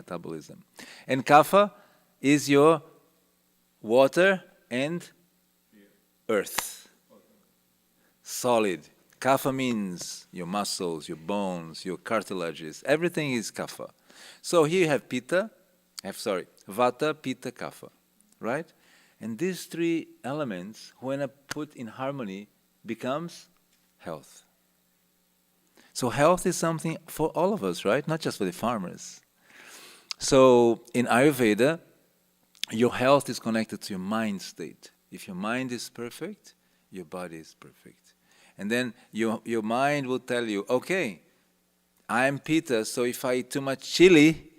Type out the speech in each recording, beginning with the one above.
metabolism. And kapha is your water and earth. Solid. Kapha means your muscles, your bones, your cartilages. Everything is kapha. So here you have vata, pitta, kapha, right? And these three elements, when put in harmony, becomes health. So health is something for all of us, right? Not just for the farmers. So in Ayurveda, your health is connected to your mind state. If your mind is perfect, your body is perfect. And then your mind will tell you, okay, I'm Pitta, so if I eat too much chili,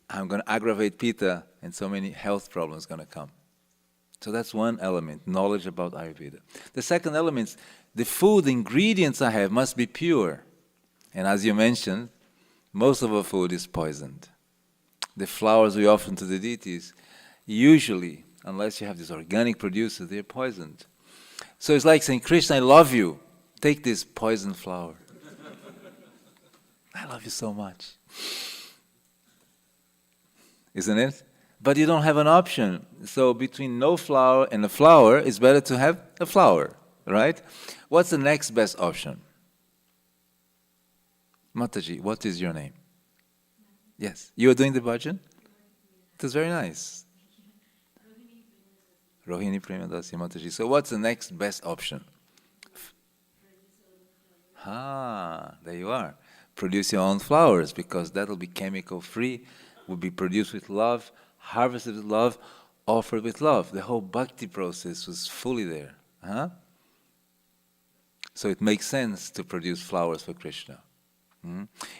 I'm going to aggravate Pitta, and so many health problems going to come. So that's one element, knowledge about Ayurveda. The second element is the food, the ingredients I have must be pure. And as you mentioned, most of our food is poisoned. The flowers we offer to the deities, usually, unless you have these organic producers, they're poisoned. So it's like saying, Krishna, I love you. Take this poisoned flower. I love you so much. Isn't it? But you don't have an option. So between no flower and a flower, it's better to have a flower, right? What's the next best option? Mataji, what is your name? Yes. You are doing the bhajan? It was very nice. Rohini Premadasi Mataji. So what's the next best option? There you are. Produce your own flowers, because that will be chemical free, will be produced with love, harvested with love, offered with love. The whole bhakti process was fully there. So it makes sense to produce flowers for Krishna.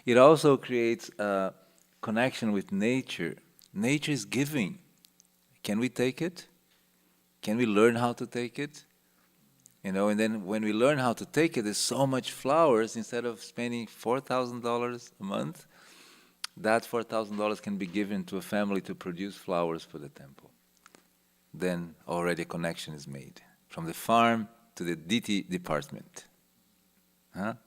It also creates a connection with nature. Nature is giving. Can we take it? Can we learn how to take it? And then when we learn how to take it, there's so much flowers. Instead of spending $4,000 a month, that $4,000 can be given to a family to produce flowers for the temple. Then already a connection is made from the farm to the deity department. And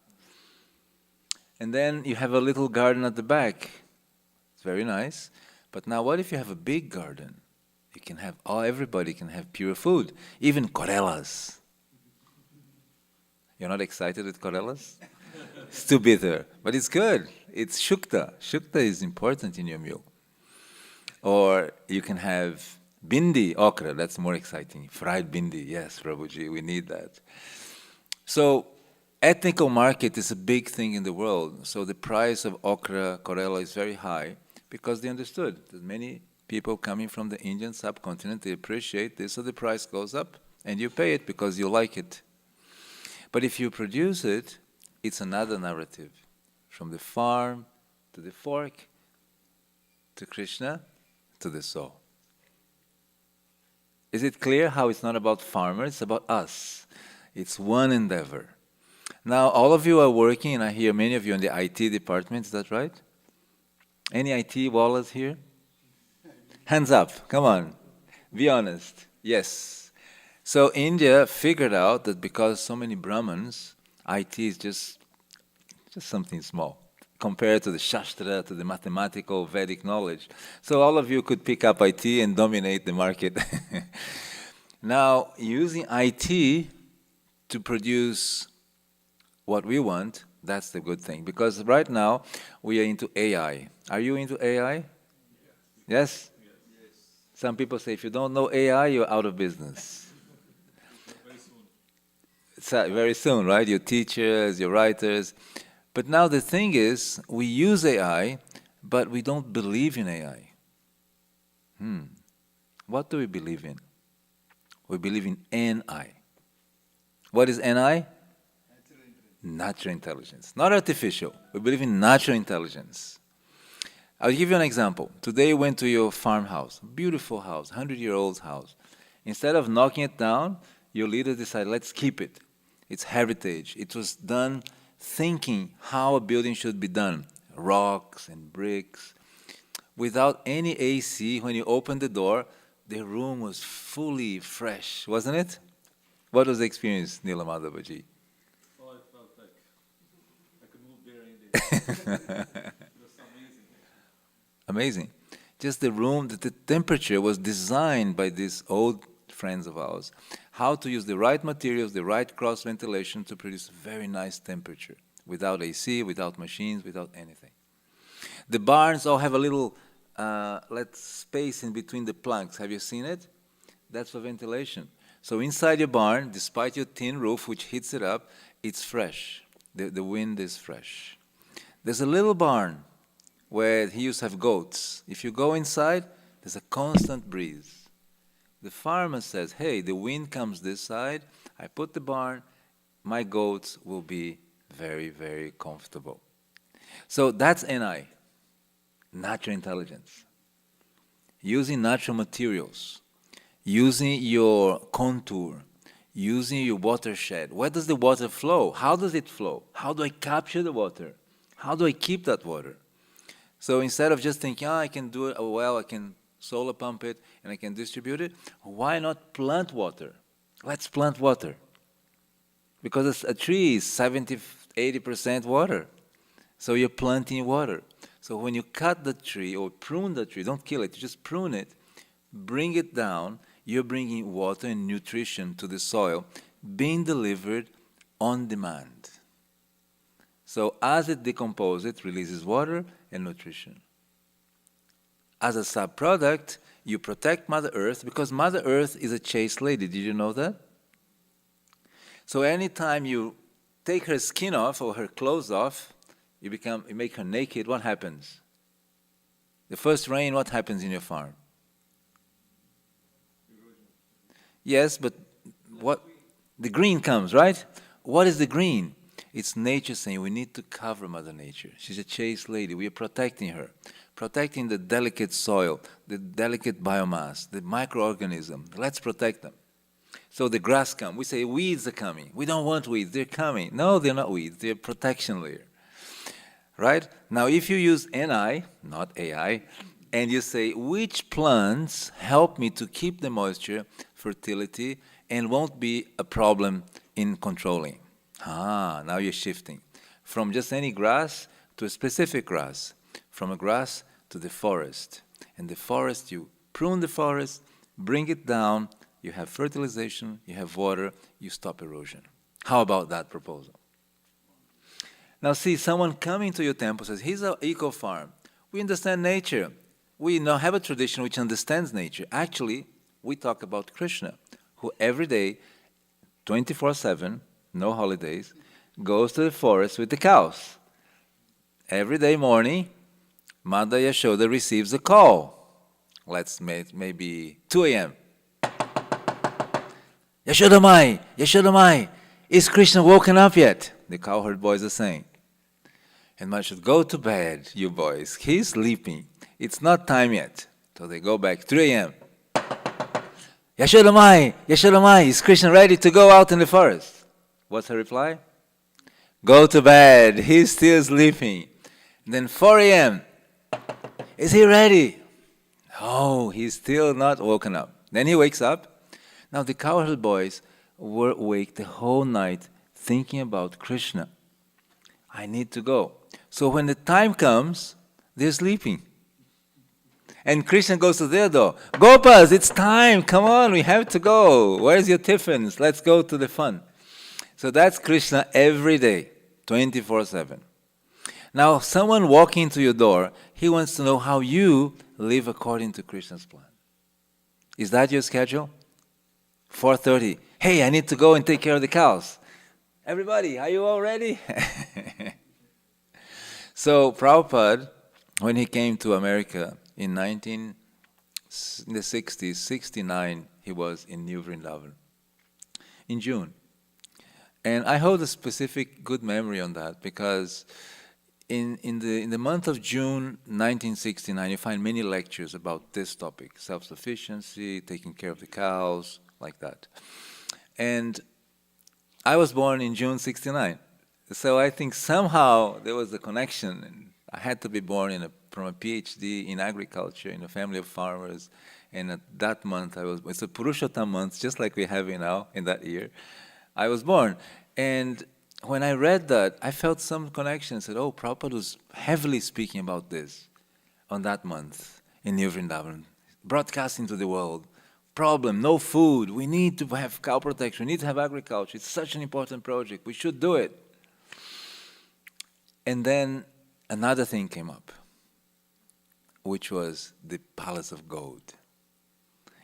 then you have a little garden at the back. It's very nice. But now what if you have a big garden? You can have, everybody can have pure food, even corellas. You're not excited with corellas? It's too bitter, but it's good. It's shukta. Shukta is important in your meal. Or you can have bindi, okra, that's more exciting. Fried bindi, yes, Prabhuji, we need that. So ethnical market is a big thing in the world. So the price of okra, corella is very high because they understood that many people coming from the Indian subcontinent, they appreciate this, so the price goes up and you pay it because you like it. But if you produce it, it's another narrative. From the farm to the fork, to Krishna, to the soul. Is it clear how it's not about farmers, it's about us? It's one endeavor. Now, all of you are working, and I hear many of you in the IT department, is that right? Any IT wallets here? Hands up, come on, be honest. Yes. So India figured out that because so many Brahmins, IT is just something small compared to the Shastra, to the mathematical Vedic knowledge. So all of you could pick up IT and dominate the market. Now, using IT to produce what we want, that's the good thing. Because right now, we are into AI. Are you into AI? Yes? Some people say, if you don't know AI, you're out of business. Very soon, right? Your teachers, your writers. But now the thing is, we use AI, but we don't believe in AI. What do we believe in? We believe in NI. What is NI? Natural intelligence. Not artificial. We believe in natural intelligence. I'll give you an example. Today you went to your farmhouse, beautiful house, 100-year-old house. Instead of knocking it down, your leaders decided, let's keep it. It's heritage. It was done thinking how a building should be done. Rocks and bricks. Without any AC, when you opened the door, the room was fully fresh, wasn't it? What was the experience, Nila Madhavaji? Oh, I felt like I could move there any day. It was amazing. Amazing. Just the room, the temperature was designed by these old friends of ours. How to use the right materials, the right cross ventilation to produce a very nice temperature without AC, without machines, without anything. The barns all have a little space in between the planks. Have you seen it? That's for ventilation. So inside your barn, despite your tin roof, which heats it up, it's fresh. The wind is fresh. There's a little barn where he used to have goats. If you go inside, there's a constant breeze. The farmer says, hey, the wind comes this side, I put the barn, my goats will be very, very comfortable. So that's NI, natural intelligence. Using natural materials, using your contour, using your watershed. Where does the water flow? How does it flow? How do I capture the water? How do I keep that water? So instead of just thinking, I can do it, I can solar pump it and I can distribute it, why not plant water? Let's plant water. Because a tree is 70, 80% water. So you're planting water. So when you cut the tree or prune the tree, don't kill it, you just prune it, bring it down, you're bringing water and nutrition to the soil, being delivered on demand. So as it decomposes, it releases water and nutrition. As a subproduct, you protect Mother Earth because Mother Earth is a chaste lady. Did you know that? So anytime you take her skin off or her clothes off, you make her naked, what happens? The first rain, what happens in your farm? Yes, but what? The green comes, right? What is the green? It's nature saying we need to cover Mother Nature. She's a chaste lady. We are protecting her, protecting the delicate soil, the delicate biomass, the microorganism. Let's protect them. So the grass comes. We say weeds are coming. We don't want weeds. They're coming. No, they're not weeds. They're a protection layer. Right? Now, if you use NI, not AI, and you say, which plants help me to keep the moisture, fertility, and won't be a problem in controlling? Now you're shifting from just any grass to a specific grass, from a grass to the forest. And the forest, you prune the forest, bring it down, you have fertilization, you have water, you stop erosion. How about that proposal? Now see, someone coming to your temple says, here's our eco-farm. We understand nature. We now have a tradition which understands nature. Actually, we talk about Krishna, who every day, 24/7, no holidays, goes to the forest with the cows. Every day morning, Mother Yashoda receives a call. Let's make maybe 2 a.m. Yashoda Mai, is Krishna woken up yet? The cowherd boys are saying. And Mother should go to bed, you boys. He's sleeping. It's not time yet. So they go back, 3 a.m. Yashoda Mai, is Krishna ready to go out in the forest? What's her reply? Go to bed. He's still sleeping. And then 4 a.m. Is he ready? No, he's still not woken up. Then he wakes up. Now the cowherd boys were awake the whole night thinking about Krishna. I need to go. So when the time comes, they're sleeping. And Krishna goes to their door. Gopas, it's time. Come on, we have to go. Where's your tiffins? Let's go to the fun. So that's Krishna every day, 24/7. Now, someone walking to your door, he wants to know how you live according to Krishna's plan. Is that your schedule? 4:30. Hey, I need to go and take care of the cows. Everybody, are you all ready? So Prabhupada, when he came to America in the 60s, 69, he was in New Vrindavan in June. And I hold a specific good memory on that because in the month of June 1969, you find many lectures about this topic, self-sufficiency, taking care of the cows, like that. And I was born in June 69. So I think somehow there was a connection. And I had to be born from a PhD in agriculture in a family of farmers. And at that month, it's a Purushottam month, just like we're having now in that year. I was born. And when I read that, I felt some connection. I said, oh, Prabhupada was heavily speaking about this. on that month in New Vrindavan, broadcasting to the world. Problem, no food. We need to have cow protection. We need to have agriculture. It's such an important project. We should do it. And then another thing came up, which was the Palace of Gold.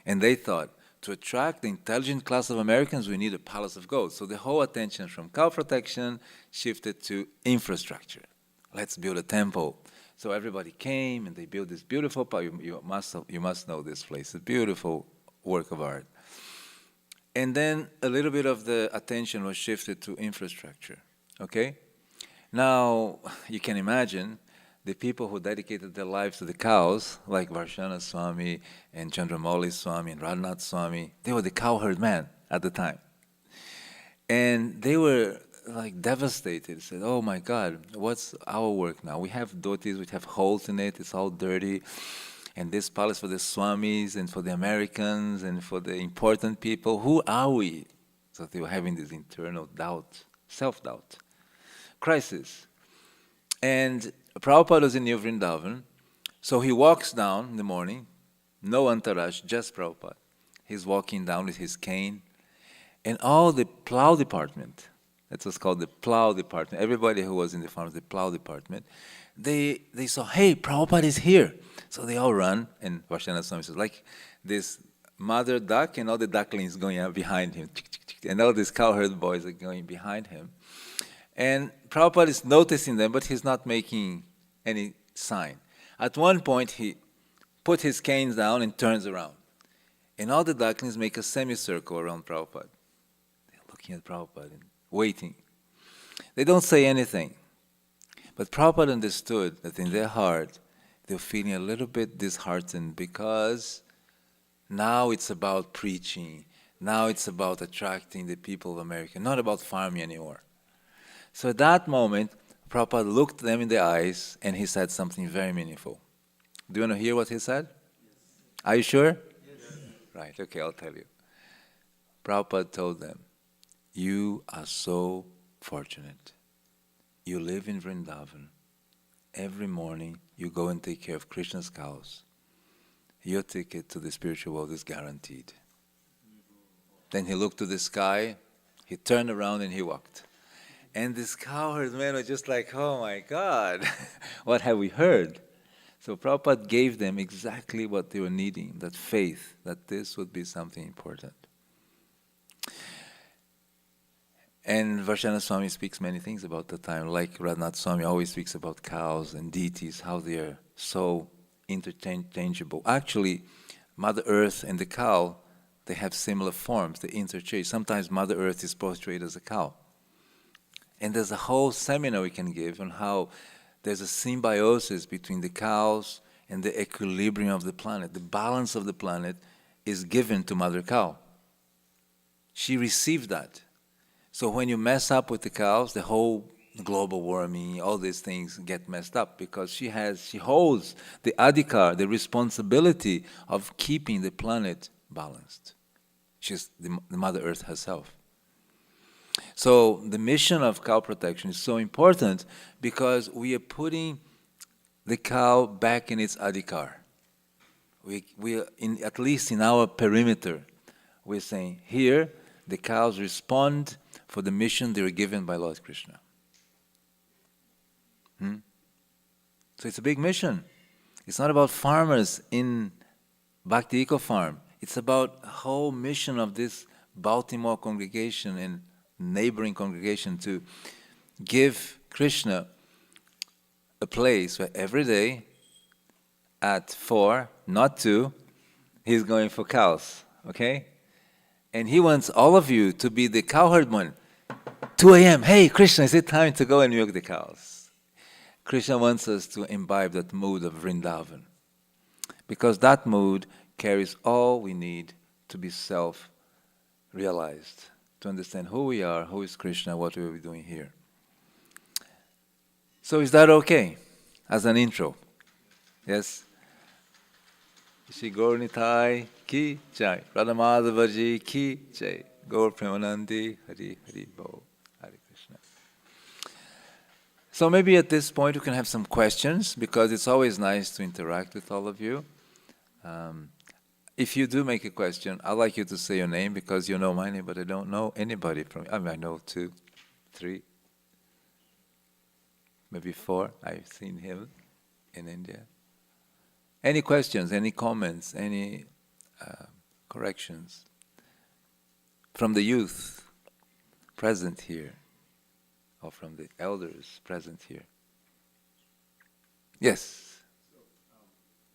And they thought, to attract the intelligent class of Americans, we need a Palace of Gold. So the whole attention from cow protection shifted to infrastructure. Let's build a temple. So everybody came and they built this beautiful, you must know this place, a beautiful work of art. And then a little bit of the attention was shifted to infrastructure, okay? Now, you can imagine the people who dedicated their lives to the cows, like Varshana Swami and Chandramauli Swami and Radhanath Swami, they were the cowherd men at the time. And they were like devastated, said, oh my God, what's our work now? We have dhotis, we have holes in it, it's all dirty. And this palace for the Swamis and for the Americans and for the important people, who are we? So they were having this internal doubt, self-doubt, crisis. And Prabhupada was in New Vrindavan, so he walks down in the morning, no entourage, just Prabhupada. He's walking down with his cane, and all the plow department, that's what's called the plow department, everybody who was in the farm, the plow department, they saw, hey, Prabhupada is here. So they all run, and Varshnava Swami says, like this mother duck and all the ducklings going up behind him, and all these cowherd boys are going behind him. And Prabhupada is noticing them, but he's not making any sign. At one point, he put his canes down and turns around. And all the ducklings make a semicircle around Prabhupada. They're looking at Prabhupada and waiting. They don't say anything. But Prabhupada understood that in their heart, they're feeling a little bit disheartened because now it's about preaching. Now it's about attracting the people of America, not about farming anymore. So at that moment, Prabhupada looked them in the eyes and he said something very meaningful. Do you want to hear what he said? Yes. Are you sure? Yes. Right, okay, I'll tell you. Prabhupada told them, you are so fortunate. You live in Vrindavan. Every morning you go and take care of Krishna's cows. Your ticket to the spiritual world is guaranteed. Then he looked to the sky, he turned around and he walked. And this cowherd man was just like, oh my God, what have we heard? So Prabhupada gave them exactly what they were needing, that faith, that this would be something important. And Varshana Swami speaks many things about the time, like Radhanath Swami always speaks about cows and deities, how they are so interchangeable. Actually, Mother Earth and the cow, they have similar forms, they interchange. Sometimes Mother Earth is portrayed as a cow. And there's a whole seminar we can give on how there's a symbiosis between the cows and the equilibrium of the planet. The balance of the planet is given to Mother Cow. She received that. So when you mess up with the cows, the whole global warming, all these things get messed up because she holds the adhikar, the responsibility of keeping the planet balanced. She's the Mother Earth herself. So the mission of cow protection is so important because we are putting the cow back in its adhikar. We are at least in our perimeter, we're saying here the cows respond for the mission they were given by Lord Krishna. So it's a big mission. It's not about farmers in Bhakti Eco Farm. It's about a whole mission of this Baltimore congregation and neighboring congregation to give Krishna a place where every day at 4, not 2, he's going for cows, okay? And he wants all of you to be the cowherdman. 2 a.m., hey, Krishna, is it time to go and milk the cows? Krishna wants us to imbibe that mood of Vrindavan because that mood carries all we need to be self-realized, to understand who we are, who is Krishna, what we will be doing here. So is that okay as an intro? Yes? Shri Gaur Nitai ki jai. Radha Madhava ji ki jai. Gaur Premanandi Hari Hari Bo. Hare Krishna. So maybe at this point we can have some questions, because it's always nice to interact with all of you. If you do make a question, I'd like you to say your name, because you know my name, but I don't know anybody from. I mean, I know 2, 3, maybe 4. I've seen him in India. Any questions? Any comments? Any corrections from the youth present here, or from the elders present here? Yes.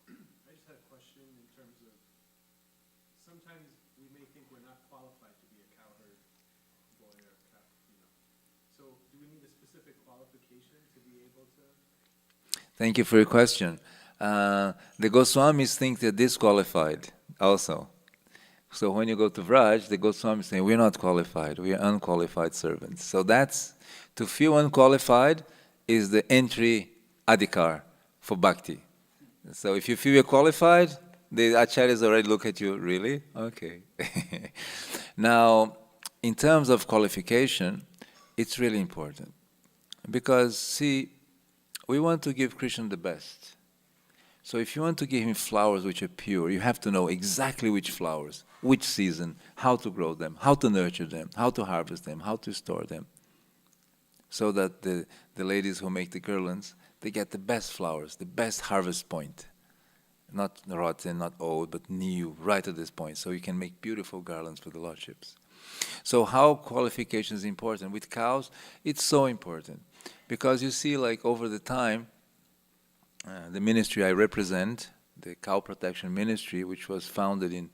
I just had a question in terms of, sometimes we may think we're not qualified to be a cowherd boy or cow, So do we need a specific qualification to be able to? Thank you for your question. The Goswamis think they're disqualified also. So when you go to Vraj, the Goswamis say, we're not qualified, we are unqualified servants. So that's, to feel unqualified is the entry adhikar for bhakti. So if you feel you're qualified, the acharyas already look at you, really? Okay. Now, in terms of qualification, it's really important. Because, see, we want to give Krishna the best. So if you want to give him flowers which are pure, you have to know exactly which flowers, which season, how to grow them, how to nurture them, how to harvest them, how to store them. So that the ladies who make the garlands, they get the best flowers, the best harvest point. Not rotten, not old, but new, right at this point. So you can make beautiful garlands for the lordships. So how qualification is important. With cows, it's so important. Because you see, like over the time, the ministry I represent, the Cow Protection Ministry, which was founded in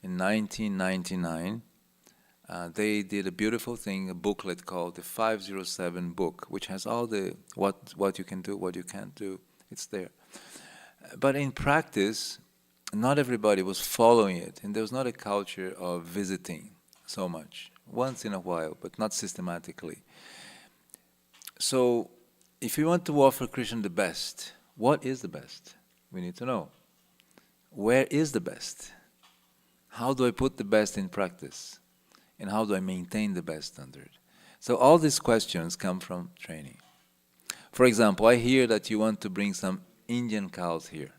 1999, they did a beautiful thing, a booklet called the 507 book, which has all the what you can do, what you can't do. It's there. But in practice, not everybody was following it, and there was not a culture of visiting so much. Once in a while, but not systematically. So, if you want to offer Krishna the best, what is the best? We need to know. Where is the best? How do I put the best in practice? And how do I maintain the best under it? So all these questions come from training. For example, I hear that you want to bring some Indian cows here.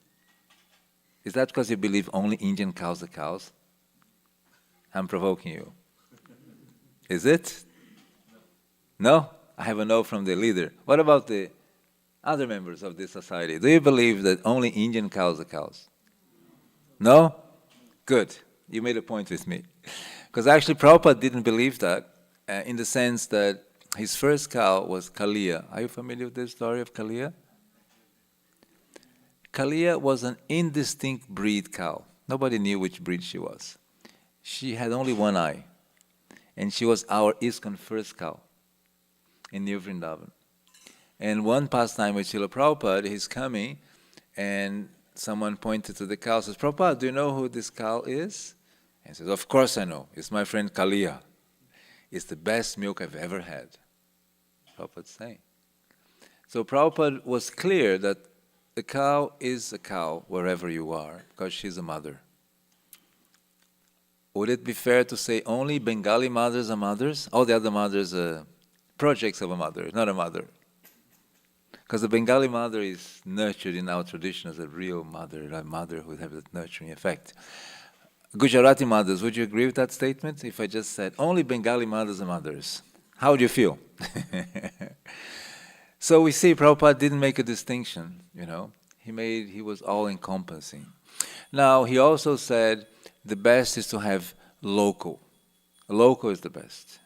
Is that because you believe only Indian cows are cows? I'm provoking you. Is it? No? I have a no from the leader. What about the other members of this society? Do you believe that only Indian cows are cows? No? Good. You made a point with me. Because actually Prabhupada didn't believe that, in the sense that his first cow was Kaliya. Are you familiar with the story of Kaliya? Kaliya was an indistinct breed cow. Nobody knew which breed she was. She had only one eye. And she was our ISKCON first cow in New Vrindavan. And one pastime with Srila Prabhupada, he's coming, and someone pointed to the cow, says, Prabhupada, do you know who this cow is? And he says, of course I know. It's my friend Kaliya. It's the best milk I've ever had. Prabhupada's saying. So Prabhupada was clear that the cow is a cow wherever you are, because she's a mother. Would it be fair to say only Bengali mothers are mothers? All the other mothers are projects of a mother, not a mother. Because the Bengali mother is nurtured in our tradition as a real mother, a mother who has that nurturing effect. Gujarati mothers, would you agree with that statement? If I just said only Bengali mothers are mothers, how would you feel? So we see Prabhupada didn't make a distinction, He was all-encompassing. Now, he also said the best is to have local. Local is the best.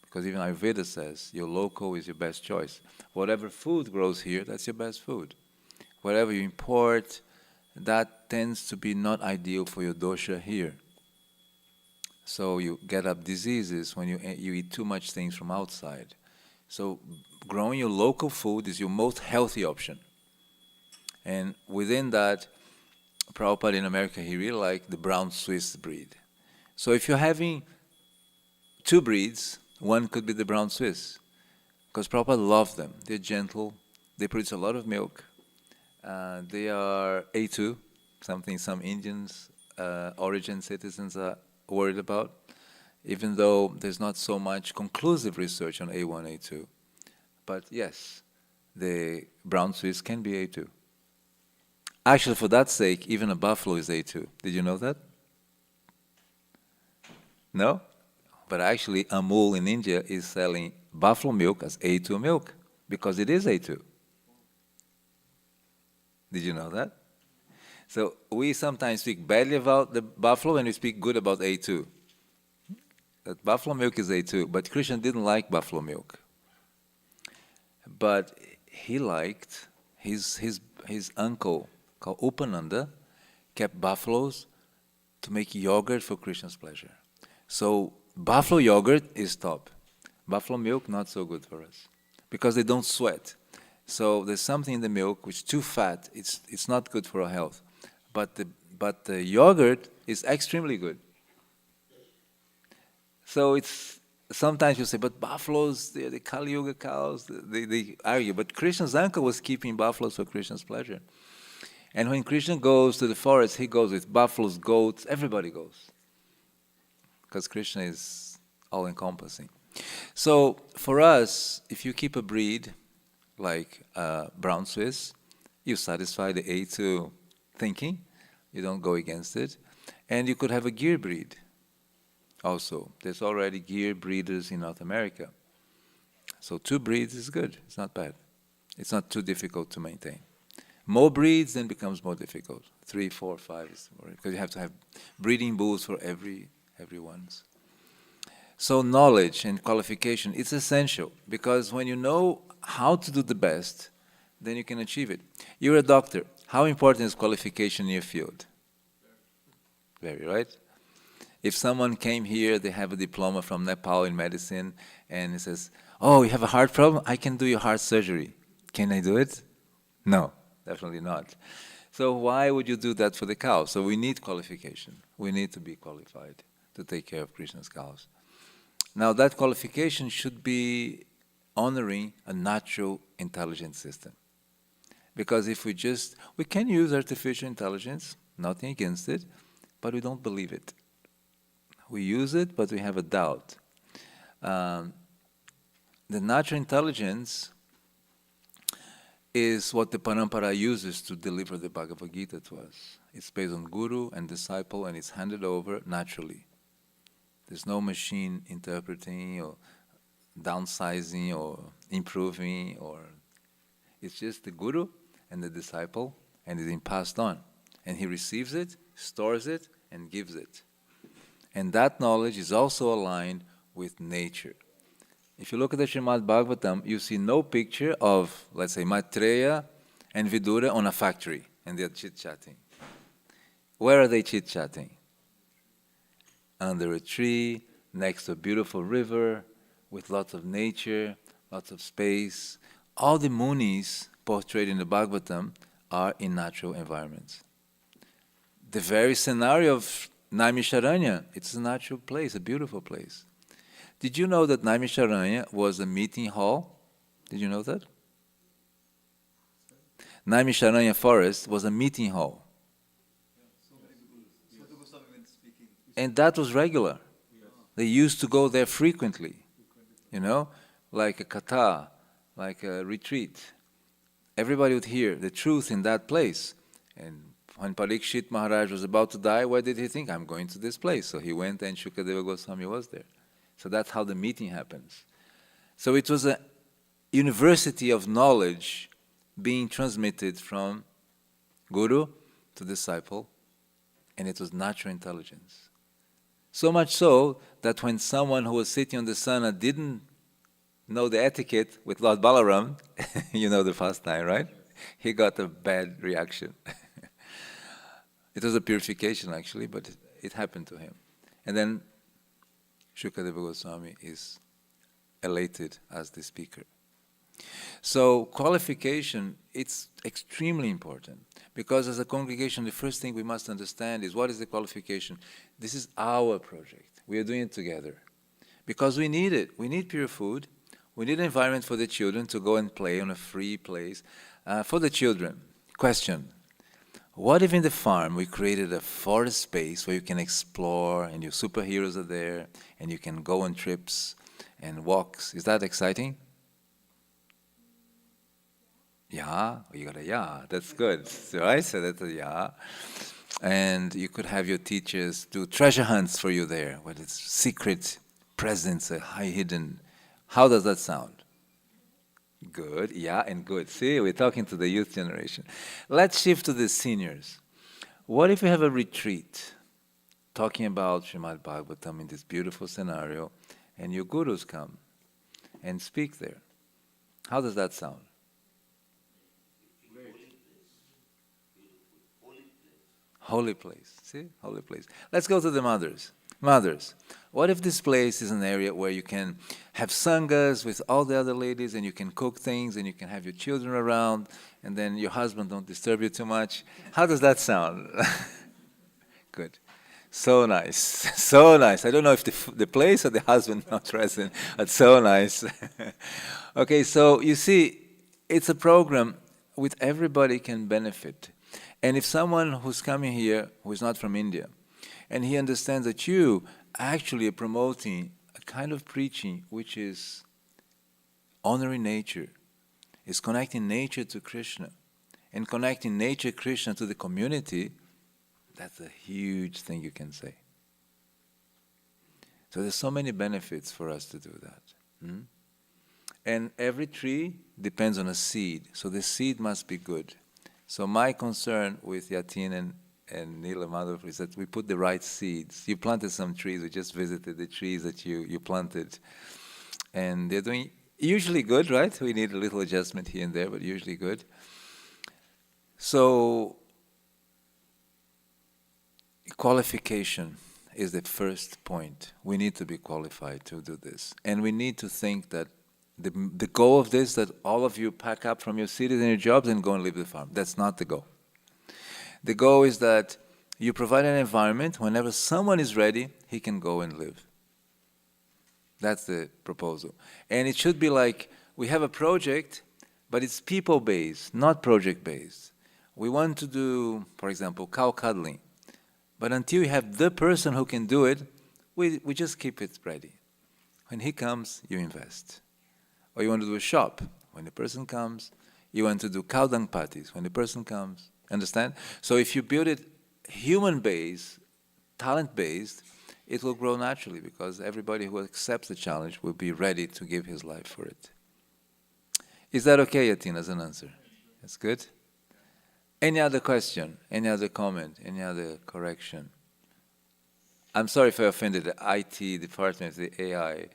Because even Ayurveda says your local is your best choice. Whatever food grows here, that's your best food. Whatever you import, that tends to be not ideal for your dosha here. So you get up diseases when you eat too much things from outside. So growing your local food is your most healthy option. And within that, Prabhupada in America, he really liked the brown Swiss breed. So if you're having two breeds, one could be the brown Swiss. Because Prabhupada loved them. They're gentle. They produce a lot of milk. They are A2, something some Indians, origin citizens are worried about, even though there's not so much conclusive research on A1, A2. But yes, the brown Swiss can be A2. Actually, for that sake, even a buffalo is A2. Did you know that? No? But actually, Amul in India is selling buffalo milk as A2 milk because it is A2. Did you know that? So we sometimes speak badly about the buffalo and we speak good about A2. That buffalo milk is A2, but Krishna didn't like buffalo milk. But he liked his uncle called Upananda kept buffaloes to make yogurt for Krishna's pleasure. So buffalo yogurt is top. Buffalo milk not so good for us because they don't sweat. So there's something in the milk which is too fat. It's not good for our health. But the yogurt is extremely good. So it's sometimes you say, but buffaloes, they're the Kali Yuga cows. They argue. But Krishna's uncle was keeping buffaloes for Krishna's pleasure. And when Krishna goes to the forest, he goes with buffaloes, goats. Everybody goes because Krishna is all-encompassing. So for us, if you keep a breed like brown Swiss, you satisfy the A2 thinking. You don't go against it. And you could have a gear breed also. There's already gear breeders in North America. So 2 breeds is good. It's not bad. It's not too difficult to maintain. More breeds then becomes more difficult. 3, 4, 5 is more, because you have to have breeding bulls for every ones. So knowledge and qualification, it's essential because when you know how to do the best, then you can achieve it. You're a doctor. How important is qualification in your field? Very, right? If someone came here, they have a diploma from Nepal in medicine, and he says, oh, you have a heart problem? I can do your heart surgery. Can I do it? No, definitely not. So why would you do that for the cow? So we need qualification. We need to be qualified to take care of Krishna's cows. Now that qualification should be honoring a natural intelligent system. Because if we can use artificial intelligence, nothing against it, but we don't believe it. We use it, but we have a doubt. The natural intelligence is what the Parampara uses to deliver the Bhagavad Gita to us. It's based on guru and disciple, and it's handed over naturally. There's no machine interpreting or downsizing or improving, or it's just the guru and the disciple, and it's being passed on. And he receives it, stores it, and gives it. And that knowledge is also aligned with nature. If you look at the Srimad Bhagavatam, you see no picture of, let's say, Maitreya and Vidura on a factory, and they're chit-chatting. Where are they chit-chatting? Under a tree, next to a beautiful river, with lots of nature, lots of space. All the munis portrayed in the Bhagavatam are in natural environments. The very scenario of Naimisharanya, it's a natural place, a beautiful place. Did you know that Naimisharanya was a meeting hall? Did you know that? Naimisharanya forest was a meeting hall. And that was regular. They used to go there frequently, like a kata, like a retreat. Everybody would hear the truth in that place. And when Parikshit Maharaj was about to die, where did he think? I'm going to this place. So he went and Shukadeva Goswami was there. So that's how the meeting happens. So it was a university of knowledge being transmitted from guru to disciple, and it was natural intelligence. So much so that when someone who was sitting on the sana didn't know the etiquette with Lord Balaram, you know the pastime, right? He got a bad reaction. It was a purification actually, but it happened to him. And then Shukadeva Goswami is elated as the speaker. So qualification, it's extremely important because as a congregation, the first thing we must understand is what is the qualification? This is our project. We are doing it together because we need it. We need pure food. We need an environment for the children to go and play on a free place. For the children, question. What if in the farm we created a forest space where you can explore and your superheroes are there and you can go on trips and walks? Is that exciting? Yeah, you got a yeah. That's good, right? So that's a yeah. And you could have your teachers do treasure hunts for you there, where it's secret presents, high hidden. How does that sound? Good, yeah, and good. See, we're talking to the youth generation. Let's shift to the seniors. What if we have a retreat talking about Srimad Bhagavatam in this beautiful scenario, and your gurus come and speak there? How does that sound? Holy place. See? Holy place. Let's go to the mothers. Mothers, what if this place is an area where you can have sanghas with all the other ladies and you can cook things and you can have your children around and then your husband don't disturb you too much? How does that sound? Good. So nice. So nice. I don't know if the place or the husband not present, but so nice. Okay, so you see, it's a program with everybody can benefit. And if someone who's coming here who is not from India, and he understands that you actually are promoting a kind of preaching which is honoring nature, is connecting nature to Krishna, and connecting nature, Krishna to the community, that's a huge thing you can say. So there's so many benefits for us to do that. Hmm? And every tree depends on a seed, so the seed must be good. So my concern with Yatin and Neela Madhav is that we put the right seeds. You planted some trees, we just visited the trees that you planted. And they're doing usually good, right? We need a little adjustment here and there, but usually good. So qualification is the first point. We need to be qualified to do this. And we need to think that the goal of this, that all of you pack up from your cities and your jobs and go and live the farm. That's not the goal. The goal is that you provide an environment, whenever someone is ready, he can go and live. That's the proposal. And it should be like, we have a project, but it's people-based, not project-based. We want to do, for example, cow cuddling. But until you have the person who can do it, we just keep it ready. When he comes, you invest. Or you want to do a shop. When the person comes, you want to do cow dung parties. When the person comes, understand? So if you build it human-based, talent-based, it will grow naturally because everybody who accepts the challenge will be ready to give his life for it. Is that okay, Yatin, as an answer? That's good? Any other question? Any other comment? Any other correction? I'm sorry if I offended the IT department, the AI.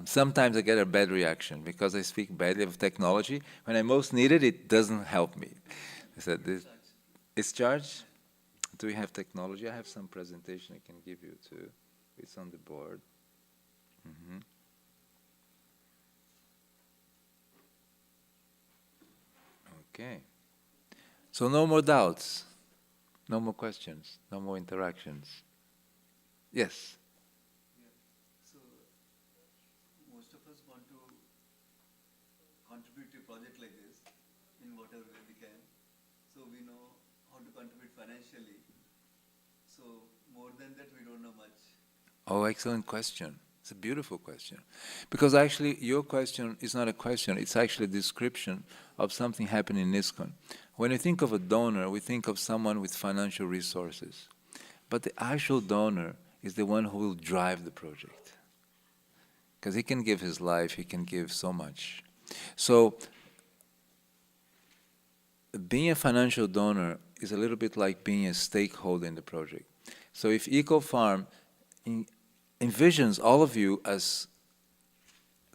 Sometimes I get a bad reaction because I speak badly of technology. When I most need it, it doesn't help me. I said, it's charged? Do we have technology? I have some presentation I can give you too. It's on the board. Mm-hmm. Okay. So no more doubts, no more questions, no more interactions. Yes? So, most of us want to contribute to a project like this in whatever way we can. So we know how to contribute financially. So more than that, we don't know much. Oh, excellent question. It's a beautiful question. Because actually, your question is not a question, it's actually a description of something happening in ISKCON. When you think of a donor, we think of someone with financial resources. But the actual donor is the one who will drive the project. Because he can give his life, he can give so much. So, being a financial donor is a little bit like being a stakeholder in the project. So if EcoFarm envisions all of you as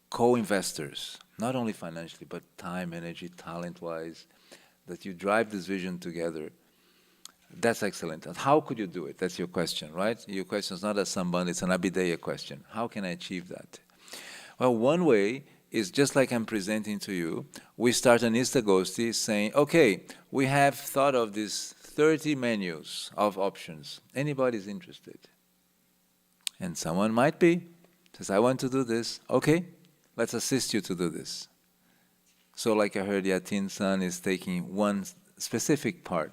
co-investors, not only financially, but time, energy, talent-wise, that you drive this vision together, that's excellent. And how could you do it? That's your question, right? Your question is not a Sambandha, it's an Abhideya question. How can I achieve that? Well, one way is just like I'm presenting to you, we start an Istagosti saying, okay, we have thought of these 30 menus of options. Anybody's interested? And someone might be, says, I want to do this. Okay, let's assist you to do this. So like I heard Yatin-san is taking one specific part.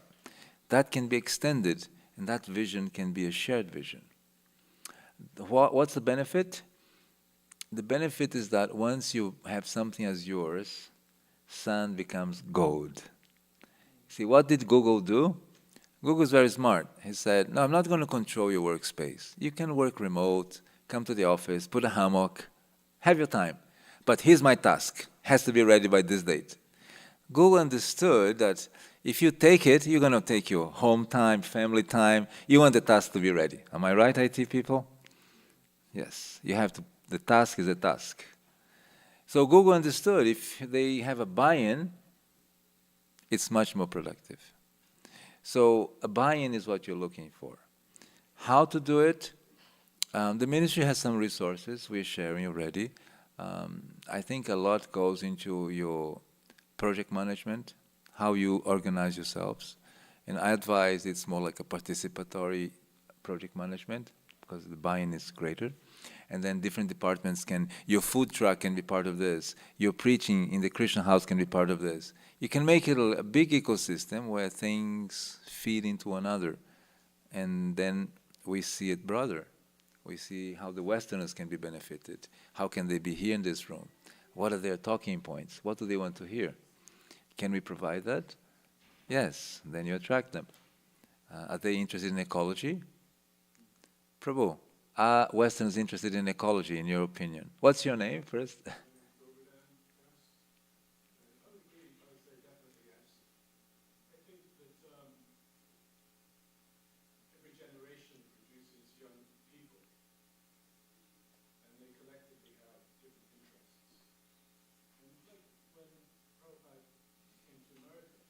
That can be extended, and that vision can be a shared vision. What's the benefit? The benefit is that once you have something as yours, sand becomes gold. See, what did Google do? Google is very smart. He said, no, I'm not going to control your workspace. You can work remote, come to the office, put a hammock, have your time. But here's my task. Has to be ready by this date. Google understood that if you take it, you're going to take your home time, family time. You want the task to be ready. Am I right, IT people? Yes. You have to, the task is a task. So Google understood if they have a buy-in, it's much more productive. So a buy-in is what you're looking for. How to do it? The ministry has some resources we're sharing already. I think a lot goes into your project management, how you organize yourselves. And I advise it's more like a participatory project management because the buy-in is greater. And then different departments can, your food truck can be part of this. Your preaching in the Christian house can be part of this. You can make it a big ecosystem where things feed into one another. And then we see it broader. We see how the Westerners can be benefited. How can they be here in this room? What are their talking points? What do they want to hear? Can we provide that? Yes, then you attract them. Are they interested in ecology? Prabhu, are Westerners interested in ecology, in your opinion? What's your name first? Every generation produces young people, and they collectively have different interests. And like when Prabhupada came to America,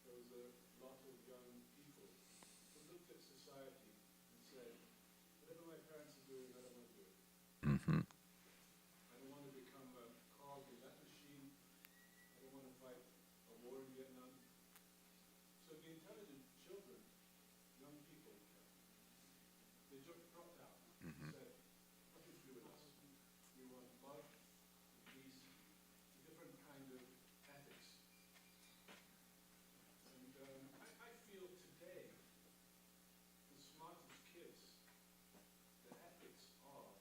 there was a lot of young people who looked at society and said, whatever my parents are doing, I don't want to do it. Mm-hmm. I don't want to become a cog in that machine. I don't want to fight a war in Vietnam. So the intelligent children, young people, they dropped out and said, nothing to do with us. We want love, peace, a different kind of ethics. And I feel today, the smartest kids, the ethics are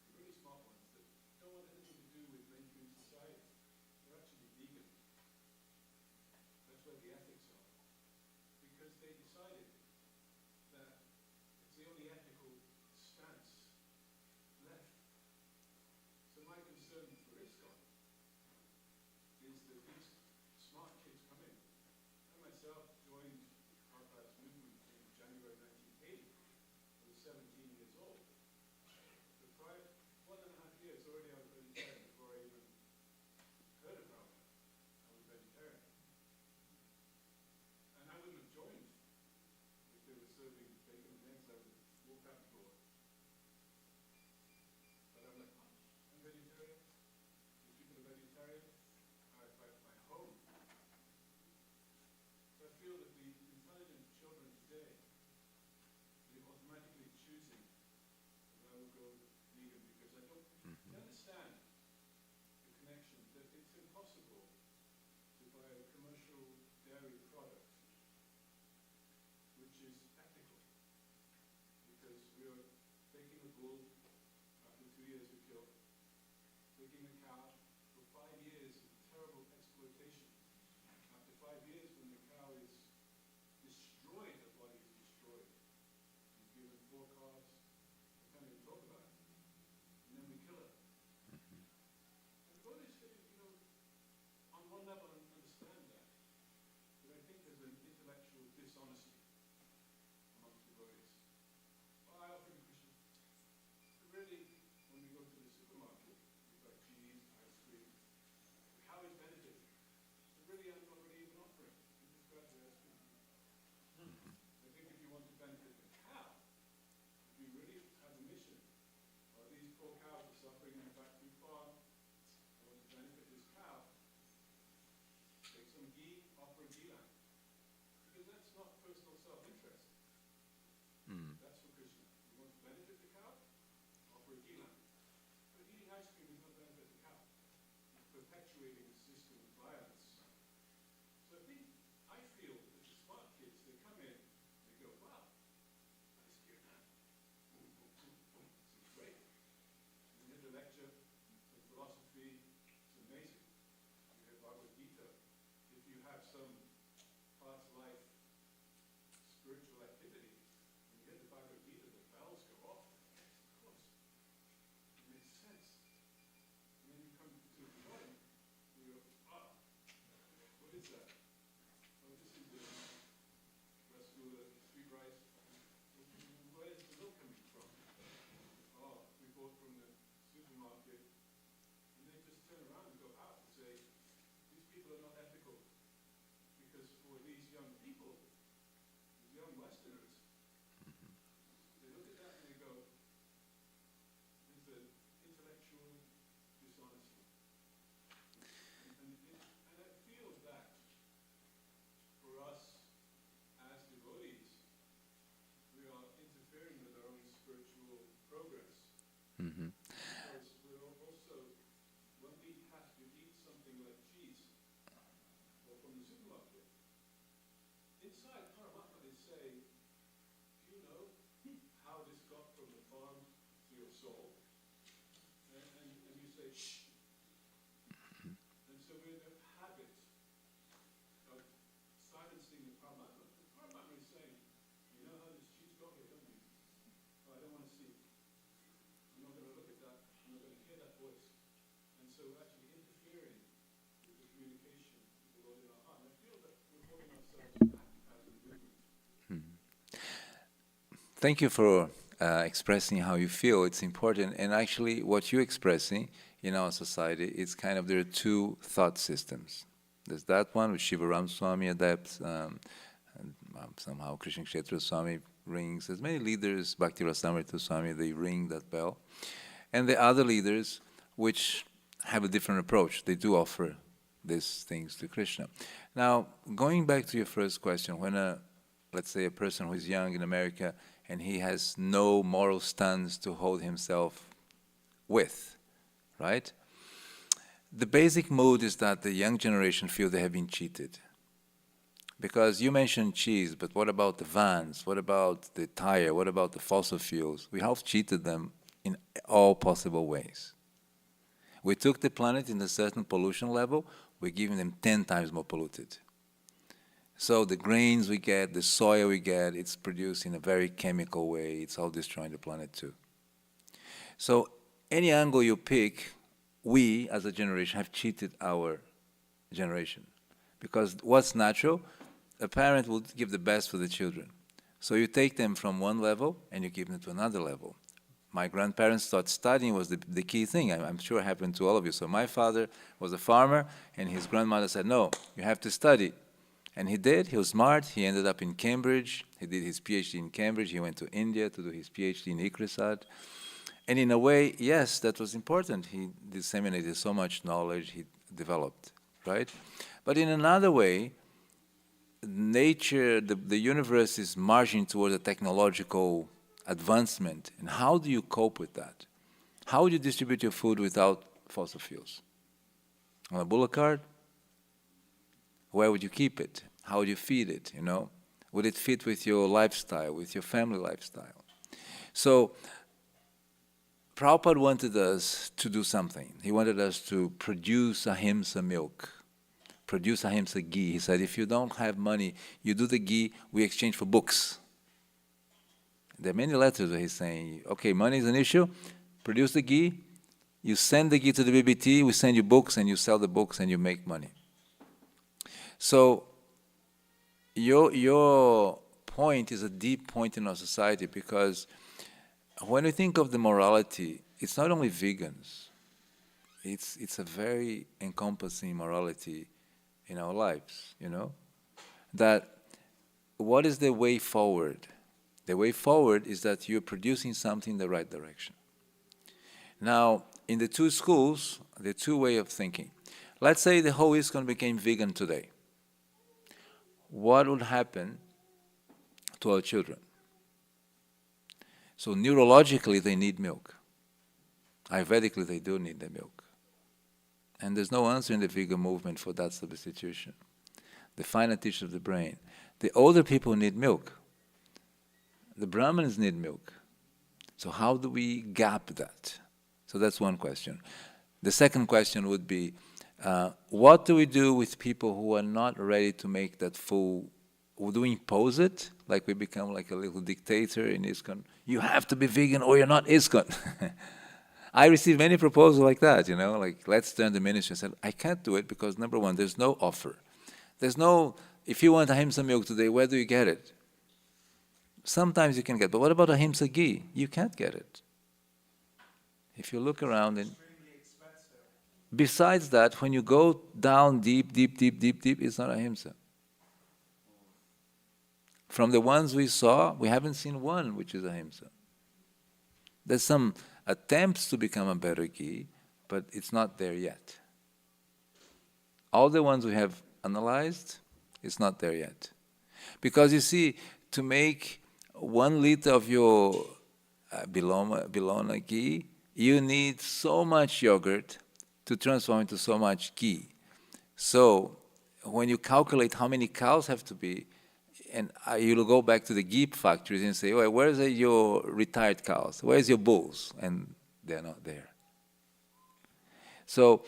the really smart ones that don't want anything to do with mainstream society. They're actually vegan. That's where the ethics are. Because they decided that it's the only ethical stance left. So my concern for ISKCON is that these smart kids come in. I myself joined Prabhupada's movement in January 1980. I was 17 years old. The prior 1.5 years already I was vegetarian before I even heard of Prabhupada. I was vegetarian. And I wouldn't have joined if they were serving bacon and eggs. I would walk out the door. But I'm like, oh, I'm vegetarian. These people are vegetarian. I fight my home. So I feel that the intelligent children today, they're automatically choosing that I will go vegan because I don't understand the connection that it's impossible to buy a commercial dairy product which is ethical because we're taking a bull, after 2 years we kill, taking a cow for 5 years of terrible exploitation. After 5 years when the cow is destroyed, her body is destroyed. She's given 4 carbs, we can't even talk about it. And then we kill her. And devotees, on one level understand that. But I think there's an intellectual dishonesty amongst devotees. Well, I offer to Krishna. But really, when we go to the supermarket, we buy cheese, ice cream, the cow is benefiting. But really, I'm not really even offering. You just grab the ice cream. I think if you want to benefit the cow, if you really have a mission, these poor cows are suffering in the factory farm, I want to benefit this cow, take some ghee, offer a ghee lamp. Because that's not personal self-interest. That's for Krishna. You want to benefit the cow? Offer a ghee lamp. But eating ice cream is not benefit the cow. It's perpetuating a system of violence. So I feel that the smart kids, they come in, they go, wow, ice cream, man. Boom, boom, boom, boom. This is great. And then the lecture, some philosophy, it's amazing. Mhm. Because we're also, when we have to eat something like cheese, or from the supermarket, inside Paramatma they say, do you know how this got from the farm to your soul? And you say, shh. And so we're in the habit of silencing the Paramatma. The Paramatma is saying, you know how this cheese got here, don't you? Oh, I don't want to see it. I'm not going to look at that. I'm not going to hear that voice. And so we're actually interfering with the communication with the Lord in our heart. And I feel that we're holding ourselves back as a movement. Thank you for expressing how you feel. It's important. And actually, what you're expressing in our society is kind of there are two thought systems. There's that one which Shivaram Swami adapts, and somehow Krishna Kshetra Swami rings. There's many leaders, Bhakti Rasamrita Swami, they ring that bell. And the other leaders which have a different approach. They do offer these things to Krishna. Now, going back to your first question, when let's say a person who is young in America and he has no moral stance to hold himself with, right? The basic mood is that the young generation feel they have been cheated. Because you mentioned cheese, but what about the vans? What about the tire? What about the fossil fuels? We have cheated them in all possible ways. We took the planet in a certain pollution level, we're giving them 10 times more polluted. So the grains we get, the soil we get, it's produced in a very chemical way. It's all destroying the planet too. So any angle you pick, we as a generation have cheated our generation. Because what's natural? A parent will give the best for the children. So you take them from one level and you give them to another level. My grandparents thought studying was the key thing. I'm sure it happened to all of you. So my father was a farmer and his grandmother said, no, you have to study. And he did. He was smart. He ended up in Cambridge. He did his PhD in Cambridge. He went to India to do his PhD in Ikrisad. And in a way, yes, that was important. He disseminated so much knowledge he developed, right? But in another way, nature, the universe is marching toward a technological advancement. And how do you cope with that? How would you distribute your food without fossil fuels? On a bullock cart? Where would you keep it? How would you feed it, you know? Would it fit with your lifestyle, with your family lifestyle? So, Prabhupada wanted us to do something. He wanted us to produce ahimsa milk, produce ahimsa ghee. He said, if you don't have money, you do the ghee, we exchange for books. There are many letters where he's saying, okay, money is an issue, produce the ghee, you send the ghee to the BBT, we send you books, and you sell the books, and you make money. So, your point is a deep point in our society, because when we think of the morality, it's not only vegans, it's a very encompassing morality in our lives, you know? That what is the way forward? The way forward is that you're producing something in the right direction. Now, in the two schools, the two ways of thinking. Let's say the whole ISKCON became vegan today. What would happen to our children? So neurologically, they need milk. Ayurvedically, they do need the milk. And there's no answer in the vegan movement for that substitution. The finer tissue of the brain. The older people need milk. The Brahmins need milk. So how do we gap that? So that's one question. The second question would be, what do we do with people who are not ready to make that full? Do we impose it? Like we become like a little dictator in ISKCON? You have to be vegan or you're not ISKCON. I received many proposals like that, you know, like let's turn the ministry. I said, I can't do it because number one, there's no offer. There's no, if you want ahimsa milk today, where do you get it? Sometimes you can get, but what about ahimsa ghee? You can't get it. If you look around and besides that, when you go down deep, it's not ahimsa. From the ones we saw, we haven't seen one which is ahimsa. There's some attempts to become a better ghee, but it's not there yet. All the ones we have analyzed, it's not there yet. Because you see, to make 1 liter of your Bilona ghee, you need so much yogurt to transform into so much ghee. So when you calculate how many cows have to be, and you'll go back to the ghee factories and say, well, where's your retired cows? Where's your bulls? And they're not there. So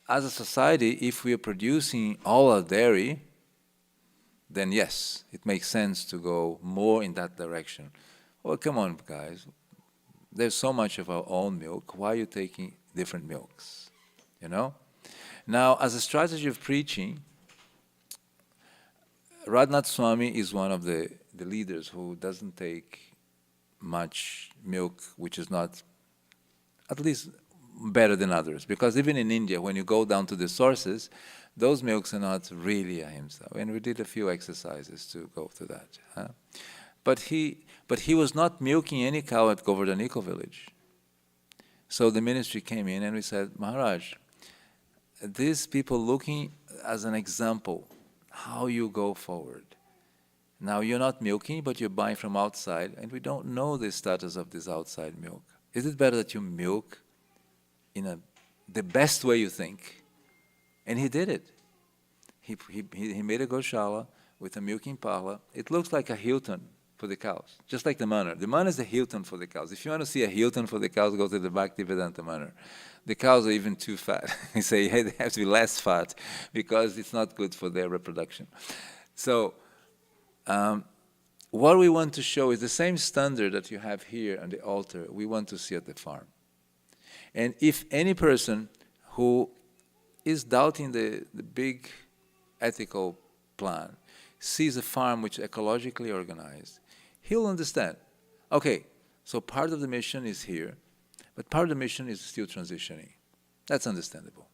as a society, if we are producing all our dairy, then yes, it makes sense to go more in that direction. Well, come on, guys. There's so much of our own milk. Why are you taking different milks? You know? Now, as a strategy of preaching, Radhanath Swami is one of the leaders who doesn't take much milk, which is not at least better than others. Because even in India, when you go down to the sources, those milks are not really ahimsa. And we did a few exercises to go to that. Huh? But he was not milking any cow at Govardhaniko village. So the ministry came in and we said, Maharaj, these people looking as an example, how you go forward. Now you're not milking, but you're buying from outside, and we don't know the status of this outside milk. Is it better that you milk in the best way you think? And he did it. He made a Goshala with a milking parlor. It looks like a Hilton for the cows, just like the manor. The manor is the Hilton for the cows. If you want to see a Hilton for the cows, go to the Bhaktivedanta manor. The cows are even too fat. They say, hey, they have to be less fat because it's not good for their reproduction. So what we want to show is the same standard that you have here on the altar, we want to see at the farm. And if any person who is doubting the big ethical plan sees a farm which is ecologically organized, he'll understand, okay, so part of the mission is here, but part of the mission is still transitioning. That's understandable.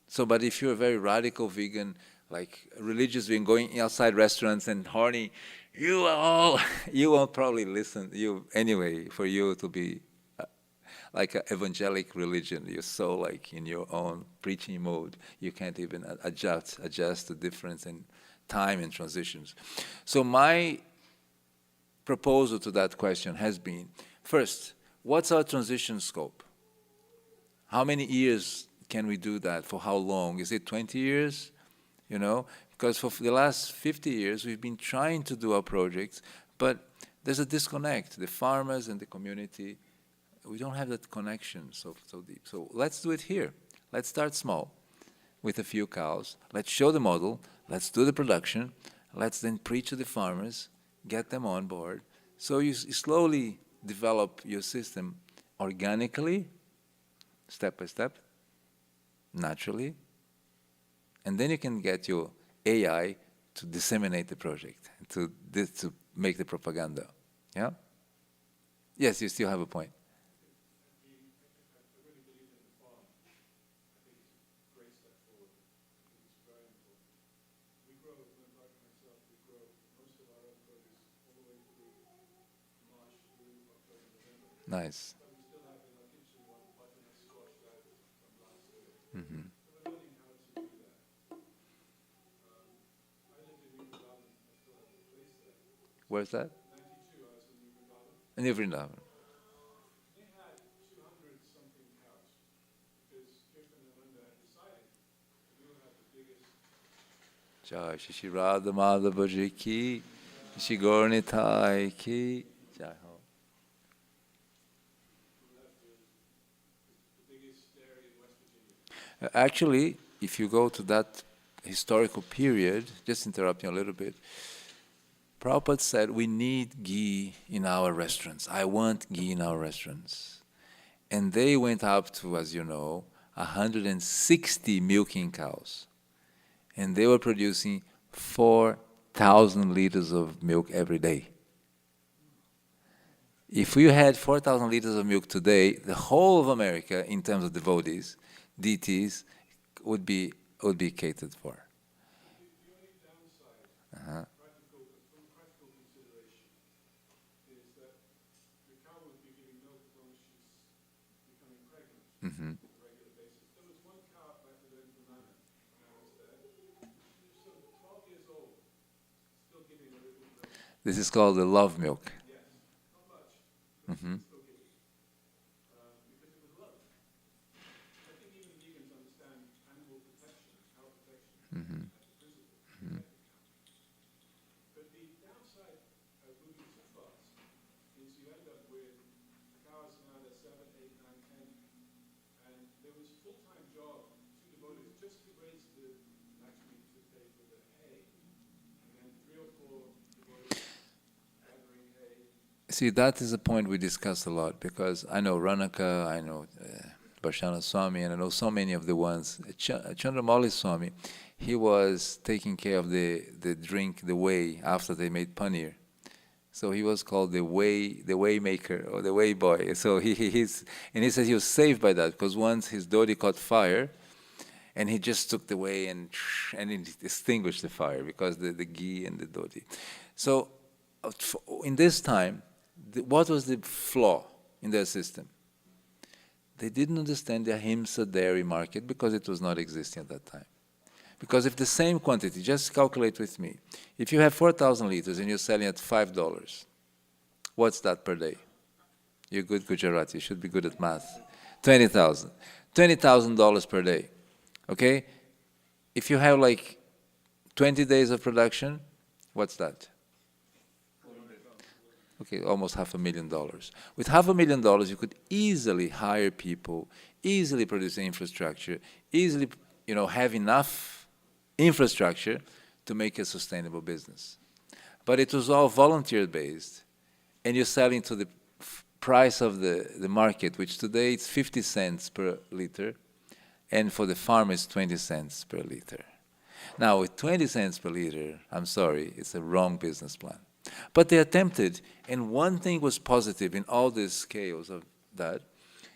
So, but if you're a very radical vegan, like religious being going outside restaurants and horny, you won't probably listen. Anyway, for you to be like an evangelic religion, you're so like in your own preaching mode, you can't even adjust to difference in time and transitions. So my proposal to that question has been, first, what's our transition scope? How many years can we do that? For how long? Is it 20 years? You know, because for the last 50 years, we've been trying to do our projects, but there's a disconnect. The farmers and the community, we don't have that connection so deep. So let's do it here. Let's start small with a few cows. Let's show the model. Let's do the production. Let's then preach to the farmers, get them on board. So you slowly develop your system organically, step by step, naturally, and then you can get your AI to disseminate the project, to make the propaganda. Yeah? Yes, you still have a point. Nice. Mm-hmm. Where's that? In Vrindavan. They had 200 something cows because Kirtananda had decided we will have the biggest. Jai Shri Radha Madhava Ji ki, Shri Gaurnitai ki. Jai Ho. Actually, if you go to that historical period, just interrupting a little bit, Prabhupada said we need ghee in our restaurants. I want ghee in our restaurants. And they went up to, as you know, 160 milking cows. And they were producing 4,000 liters of milk every day. If we had 4,000 liters of milk today, the whole of America, in terms of devotees, DTs, would be catered for. The only downside, Uh-huh. from practical consideration, is that the cow would be giving milk as long as she's becoming pregnant Mm-hmm. on a regular basis. There was one cow back in Manana when I was there. She was still 12 years old, still giving a little milk. This is called the love milk. Yes, not much, Mm-hmm. still giving. you end up with cows around at 7, 8, 9, 10, and there was full-time job, 2 devotees, just to raise the, actually to pay for the hay, and then 3 or 4 devotees gathering hay. See, that is a point we discuss a lot, because I know Ranaka, I know Bharshana Swami, and I know so many of the ones. Chandramali Swami, he was taking care of the drink, the whey, after they made paneer. So he was called the whey maker, or the whey boy. So he says he was saved by that, because once his dhoti caught fire, and he just took the whey and it extinguished the fire, because the ghee and the dhoti. So in this time, what was the flaw in their system? They didn't understand the ahimsa dairy market, because it was not existing at that time. Because if the same quantity, just calculate with me, if you have 4,000 liters and you're selling at $5, what's that per day? You're good Gujarati, you should be good at math. 20,000. $20,000 per day, okay? If you have like 20 days of production, what's that? Okay, almost $500,000. With $500,000, you could easily hire people, easily produce infrastructure, easily, have enough infrastructure to make a sustainable business. But it was all volunteer-based, and you're selling to the price of the market, which today it's 50 cents per liter, and for the farmer it's 20 cents per liter. Now, with 20 cents per liter, I'm sorry, it's a wrong business plan. But they attempted, and one thing was positive in all this chaos of that,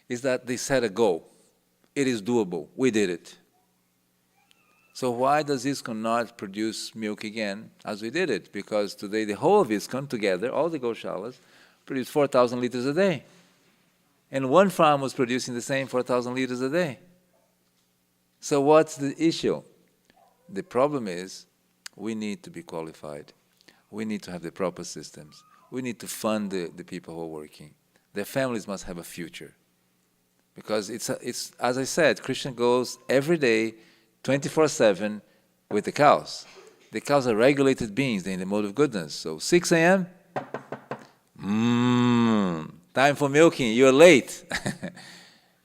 is that they set a goal. It is doable. We did it. So why does ISKCON not produce milk again as we did it? Because today the whole of ISKCON together, all the Goshalas, produce 4,000 liters a day. And one farm was producing the same 4,000 liters a day. So what's the issue? The problem is we need to be qualified. We need to have the proper systems. We need to fund the people who are working. Their families must have a future. Because it's as I said, Krishna goes every day, 24/7 with the cows. The cows are regulated beings, they're in the mode of goodness. So 6 a.m., time for milking, you're late.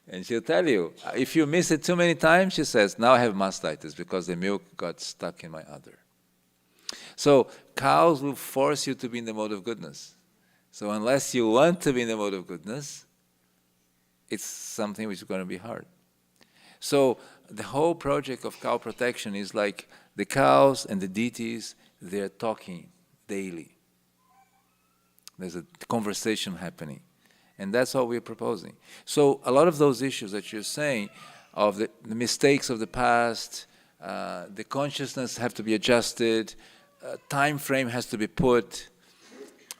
And she'll tell you, if you miss it too many times, she says, now I have mastitis because the milk got stuck in my udder. So cows will force you to be in the mode of goodness. So unless you want to be in the mode of goodness, it's something which is going to be hard. So the whole project of cow protection is like the cows and the deities, they're talking daily. There's a conversation happening. And that's what we're proposing. So a lot of those issues that you're saying, of the mistakes of the past, the consciousness have to be adjusted, time frame has to be put.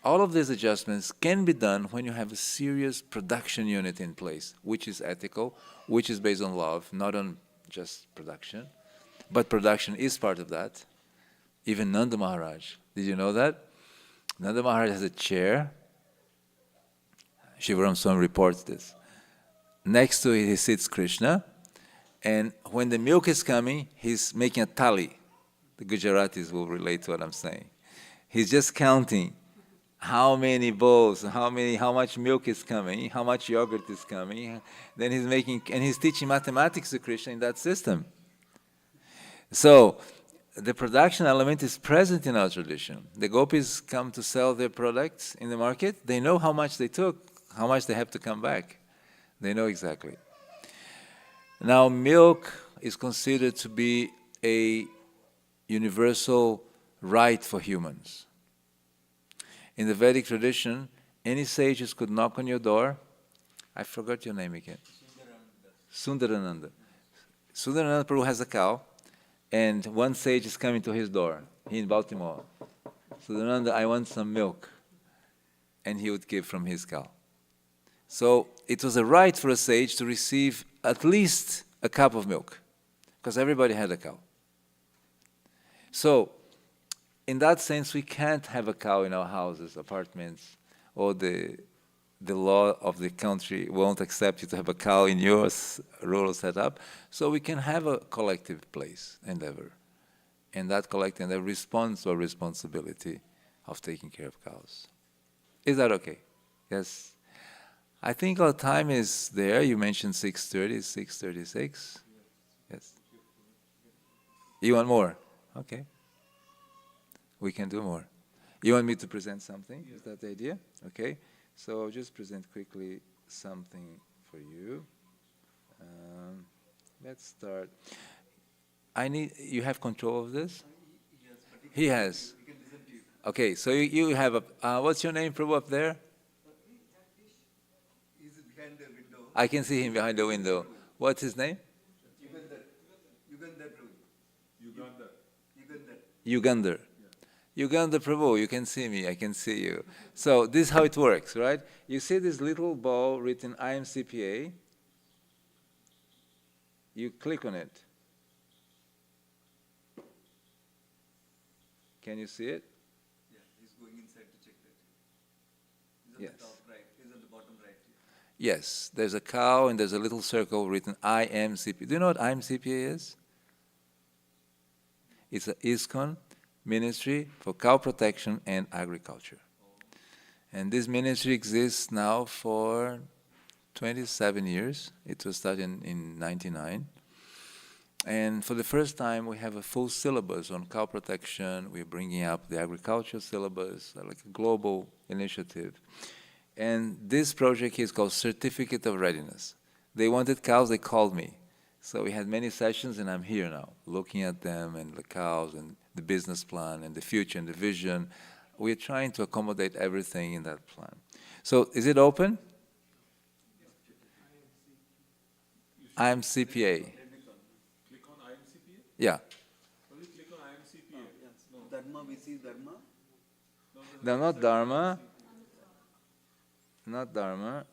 All of these adjustments can be done when you have a serious production unit in place, which is ethical, which is based on love, not on just production. But production is part of that. Even Nanda Maharaj, did you know that? Nanda Maharaj has a chair. Shivaram Swami reports this. Next to it, he sits Krishna, and when the milk is coming, he's making a tally. The Gujaratis will relate to what I'm saying. He's just counting how many bowls, how much milk is coming, how much yogurt is coming. Then he's making, and he's teaching mathematics to Krishna in that system. So the production element is present in our tradition. The gopis come to sell their products in the market. They know how much they took, how much they have to come back. They know exactly. Now, milk is considered to be a universal right for humans. In the Vedic tradition, any sages could knock on your door. I forgot your name again. Sundarananda. Sundarananda Prabhu has a cow, and one sage is coming to his door. He in Baltimore. Sundarananda, I want some milk. And he would give from his cow. So it was a right for a sage to receive at least a cup of milk, because everybody had a cow. So in that sense, we can't have a cow in our houses, apartments, or the law of the country won't accept you to have a cow in your rural setup. So we can have a collective place, endeavor. And that collective endeavor responds to our responsibility of taking care of cows. Is that okay? Yes. I think our time is there. You mentioned 6:30, 6:36. Yes. You want more? Okay. We can do more. You want me to present something? Is that the idea? Okay. So I'll just present quickly something for you. Let's start. You have control of this? Yes, but He has. we can listen to you. Okay, so you have what's your name, Prabhu, up there? He's behind the window. I can see him behind the window. What's his name? Yugandhar. Yugandhar Prabhu. Uganda. Yugandhar. Ugandhar. Ugandhar Prabhu, you can see me, I can see you. So this is how it works, right? You see this little ball written IMCPA. You click on it. Can you see it? Yeah, he's going inside to check that. He's on Yes. the top right. He's on the bottom right. Yes, there's a cow and there's a little circle written IMCPA. Do you know what IMCPA is? It's an ISKCON Ministry for Cow Protection and Agriculture. And this ministry exists now for 27 years. It was started in 99. And for the first time, we have a full syllabus on cow protection. We're bringing up the agriculture syllabus, like a global initiative. And this project is called Certificate of Readiness. They wanted cows, they called me. So we had many sessions, and I'm here now, looking at them and the cows and the business plan and the future and the vision. We're trying to accommodate everything in that plan. So is it open? I'm CPA. Click on IMCPA. Yeah. Only click on IMCPA. Yes. Dharma, we see Dharma. No, not Dharma. Not Dharma.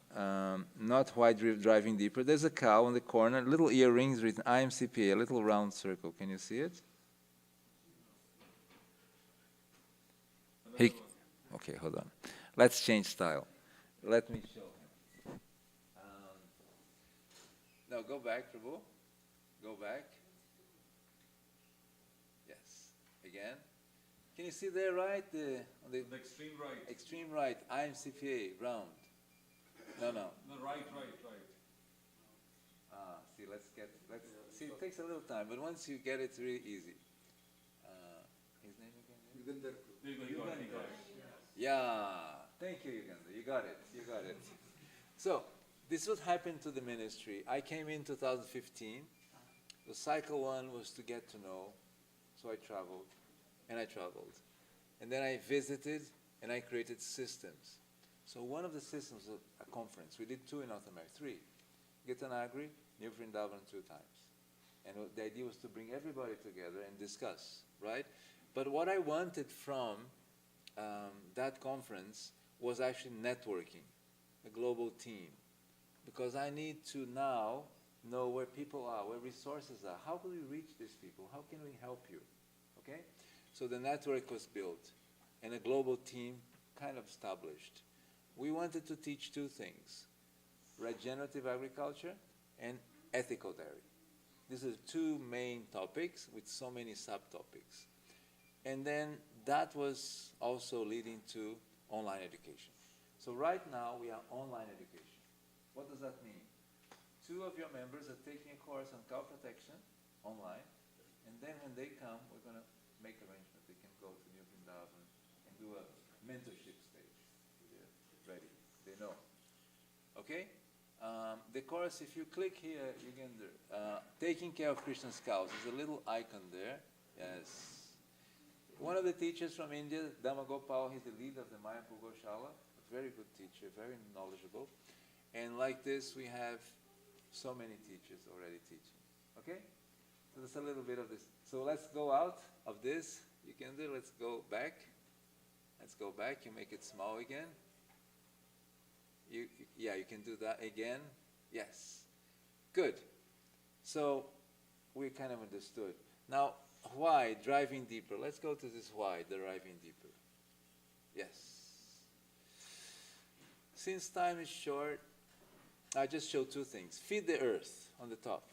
Not white driving deeper. There's a cow in the corner, little earrings written IMCPA, a little round circle. Can you see it? Okay, hold on. Let's change style. Let me show him. No, go back, Prabhu. Go back. Yes. Again. Can you see there, right? On the extreme right. extreme right, IMCPA, round. No. No, right. See, see, it takes a little time, but once you get it, it's really easy. His name again? Yugandhar. There you go. You got it. Yeah, thank you, Uganda. You got it. So, this is what happened to the ministry. I came in 2015. The cycle one was to get to know, so I traveled. And then I visited, and I created systems. So one of the systems was a conference. We did 2 in North America, 3. Gitanagri, New Vrindavan 2 times. And the idea was to bring everybody together and discuss, right? But what I wanted from that conference was actually networking, a global team. Because I need to now know where people are, where resources are. How will we reach these people? How can we help you? Okay? So the network was built, and a global team kind of established. We wanted to teach 2 things, regenerative agriculture and ethical dairy. These are 2 main topics with so many subtopics. And then that was also leading to online education. So right now we are online education. What does that mean? 2 of your members are taking a course on cow protection online, and then when they come, we're going to make arrangements. They can go to New Vrindavan and do a mentorship stage. They're ready. They know. Okay? The course, if you click here, you can do taking care of Krishna's cows. There's a little icon there. Yes. One of the teachers from India, Damagopal, he's the leader of the Mayapur Goshala. A very good teacher, very knowledgeable. And like this, we have so many teachers already teaching. Okay? So that's a little bit of this. So let's go out of this. You can do, let's go back. Let's go back. You make it small again. Yeah, you can do that again. Yes. Good. So we kind of understood. Now, why driving deeper? Let's go to this why, driving deeper. Yes. Since time is short, I just show 2 things. Feed the earth on the top.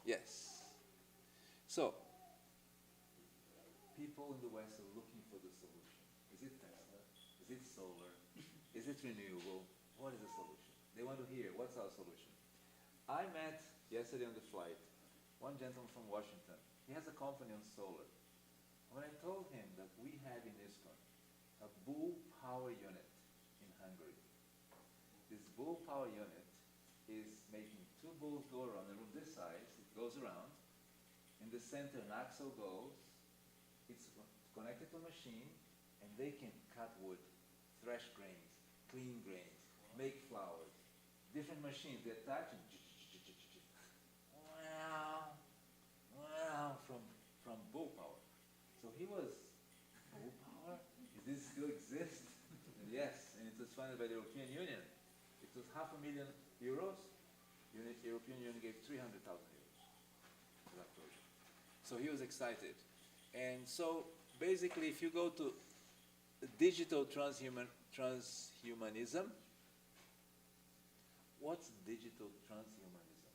Yes. So, people in the West are looking for the solution. Is it Tesla? Is Is it solar? Is it renewable? What is the solution? They want to hear, what's our solution? I met yesterday on the flight one gentleman from Washington. He has a company on solar. When I told him that we had in ISKCON a bull power unit in Hungary, this bull power unit is making two bulls go around the room this size. It goes around. In the center, an axle goes. It's connected to a machine, and they can cut wood, thresh grains, clean grains, make flowers. Different machines, they attach and wow, wow, from bull power. So he was, bull power? Does this still exist? Yes, and it was funded by the European Union. It was €500,000. The European Union gave 300,000 euros for that project. So he was excited. And so basically, if you go to digital transhumanism, what's digital transhumanism?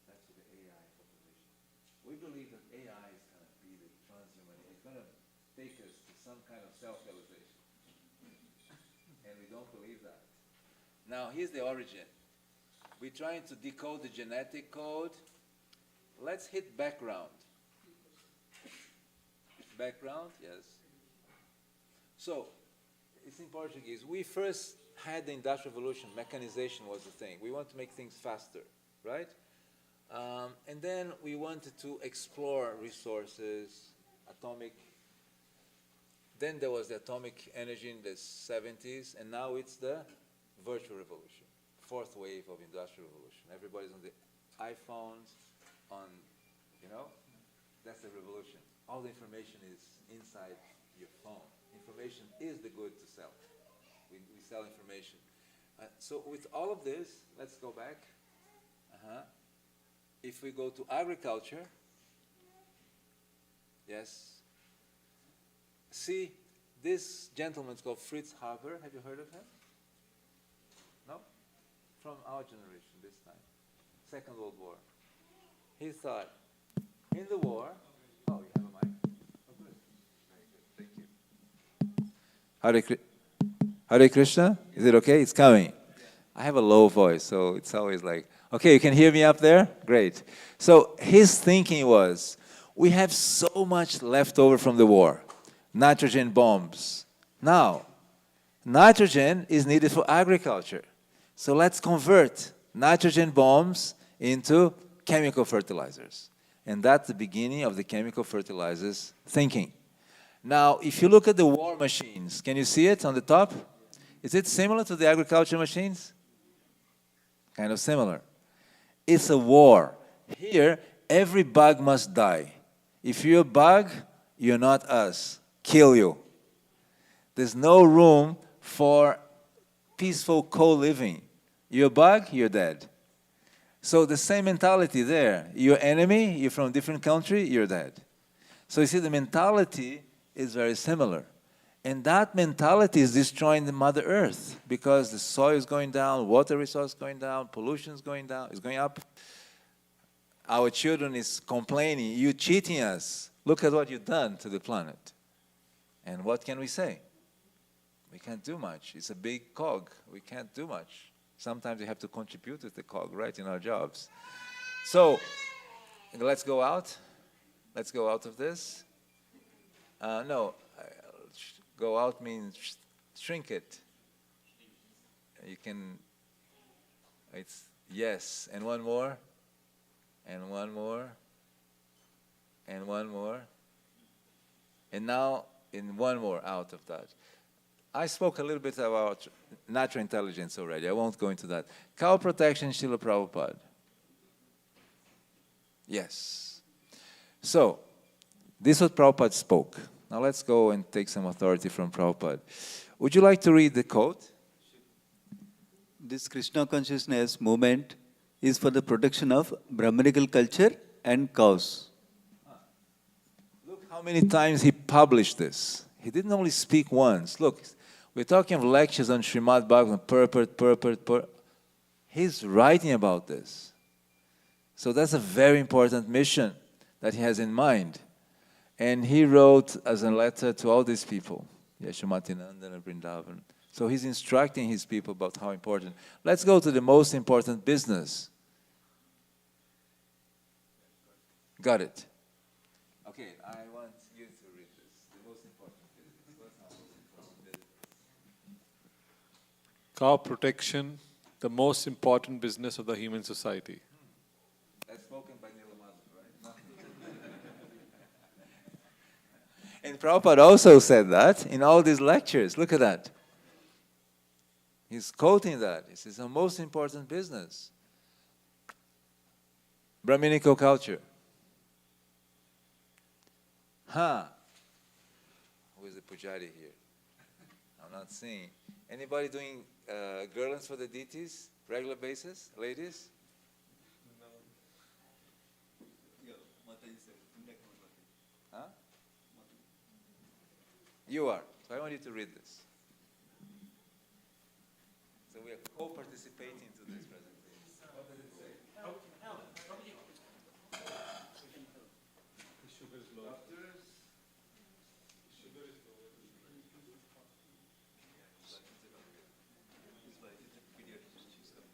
That's the AI population. We believe that AI is going to be the transhumanism. It's going to take us to some kind of self-realization. And we don't believe that. Now, here's the origin. We're trying to decode the genetic code. Let's hit background. Background, yes. So, it's in Portuguese. We first had the Industrial Revolution. Mechanization was the thing. We want to make things faster, right? And then we wanted to explore resources, atomic. Then there was the atomic energy in the 70s, and now it's the virtual revolution, fourth wave of industrial revolution. Everybody's on the iPhones, that's the revolution. All the information is inside your phone. Information is the good to sell. We sell information. So with all of this, let's go back. If we go to agriculture, yes. See, this gentleman is called Fritz Haber. Have you heard of him? No? From our generation this time. Second World War. He thought, in the war, oh, you have a mic? Oh, good. Very good. Thank you. Hare Krishna? Is it okay? It's coming. I have a low voice, so it's always like, okay, you can hear me up there? Great. So his thinking was, we have so much left over from the war. Nitrogen bombs. Now, nitrogen is needed for agriculture. So let's convert nitrogen bombs into chemical fertilizers. And that's the beginning of the chemical fertilizers thinking. Now, if you look at the war machines, can you see it on the top? Is it similar to the agriculture machines? Kind of similar. It's a war. Here, every bug must die. If you're a bug, you're not us. Kill you. There's no room for peaceful co-living. You're a bug, you're dead. So the same mentality there. You're enemy, you're from a different country, you're dead. So you see, the mentality is very similar. And that mentality is destroying the Mother Earth because the soil is going down, water resource is going down, pollution is going down, it's going up. Our children is complaining, you're cheating us. Look at what you've done to the planet. And what can we say? We can't do much. It's a big cog. We can't do much. Sometimes we have to contribute to the cog, right, in our jobs. So, let's go out. Let's go out of this. No, go out means shrink it. You can, it's yes, and one more, and one more, and one more. And now, in one more out of that. I spoke a little bit about natural intelligence already. I won't go into that. Cow protection, Srila Prabhupada. Yes. So, this is what Prabhupada spoke. Now let's go and take some authority from Prabhupada. Would you like to read the quote? This Krishna consciousness movement is for the protection of Brahmanical culture and cows. Look how many times he published this. He didn't only speak once. Look, we're talking of lectures on Srimad Bhagavatam, purport. He's writing about this. So that's a very important mission that he has in mind. And he wrote as a letter to all these people. Yashamati Nandana Vrindavan. So he's instructing his people about how important. Let's go to the most important business. Got it. Okay, I want you to read this. The most important business. What's our most important business? Cow protection, the most important business of the human society. That's spoken by Nilamada, right? And Prabhupada also said that in all these lectures. Look at that. He's quoting that. He says, the most important business. Brahminical culture. Who is the pujari here? I'm not seeing. Anybody doing garlands for the deities, regular basis? Ladies? Yeah, Mataji said, India Mataji. Huh? You are. So I want you to read this. So we are co-participating to this presentation. What does it say? Doctors. His wife is a pediatrician, she's coming.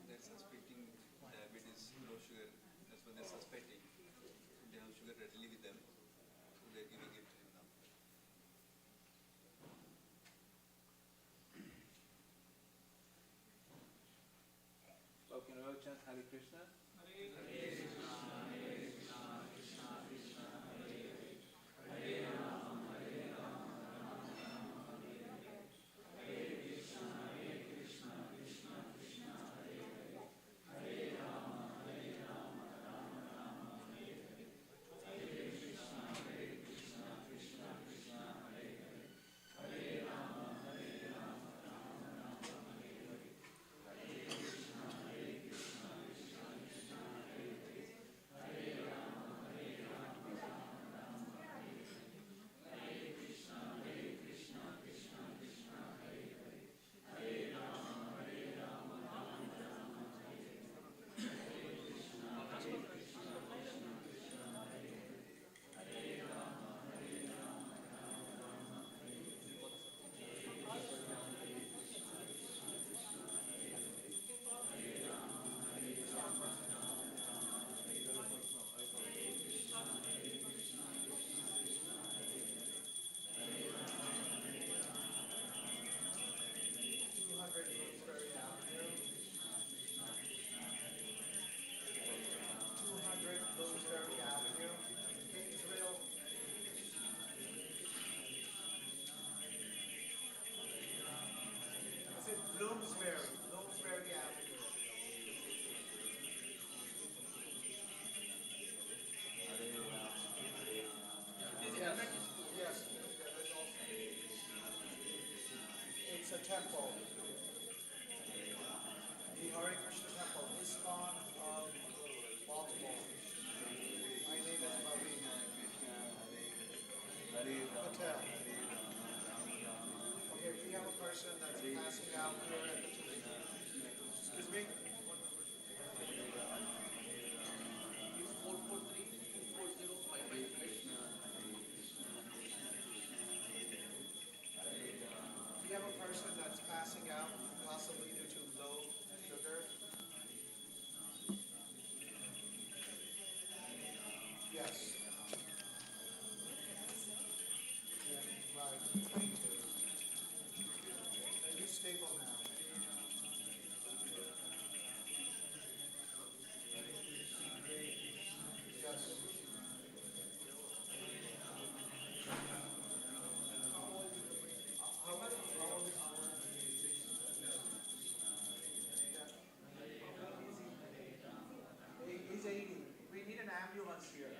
They're suspecting diabetes, low sugar. That's what they're suspecting. They have sugar readily with them, so they're giving it to him now. Spoken word chant Hare Krishna. It's a temple. The Hare Krishna temple, ISKCON of Baltimore. My name is Marie Patel. Okay, we have a person that's passing out here at the excuse me? We have a person that's passing out, possibly due to low sugar. Yes. Yeah, right. 22. He's stable now. Yes. How much? He's 80. We need an ambulance here.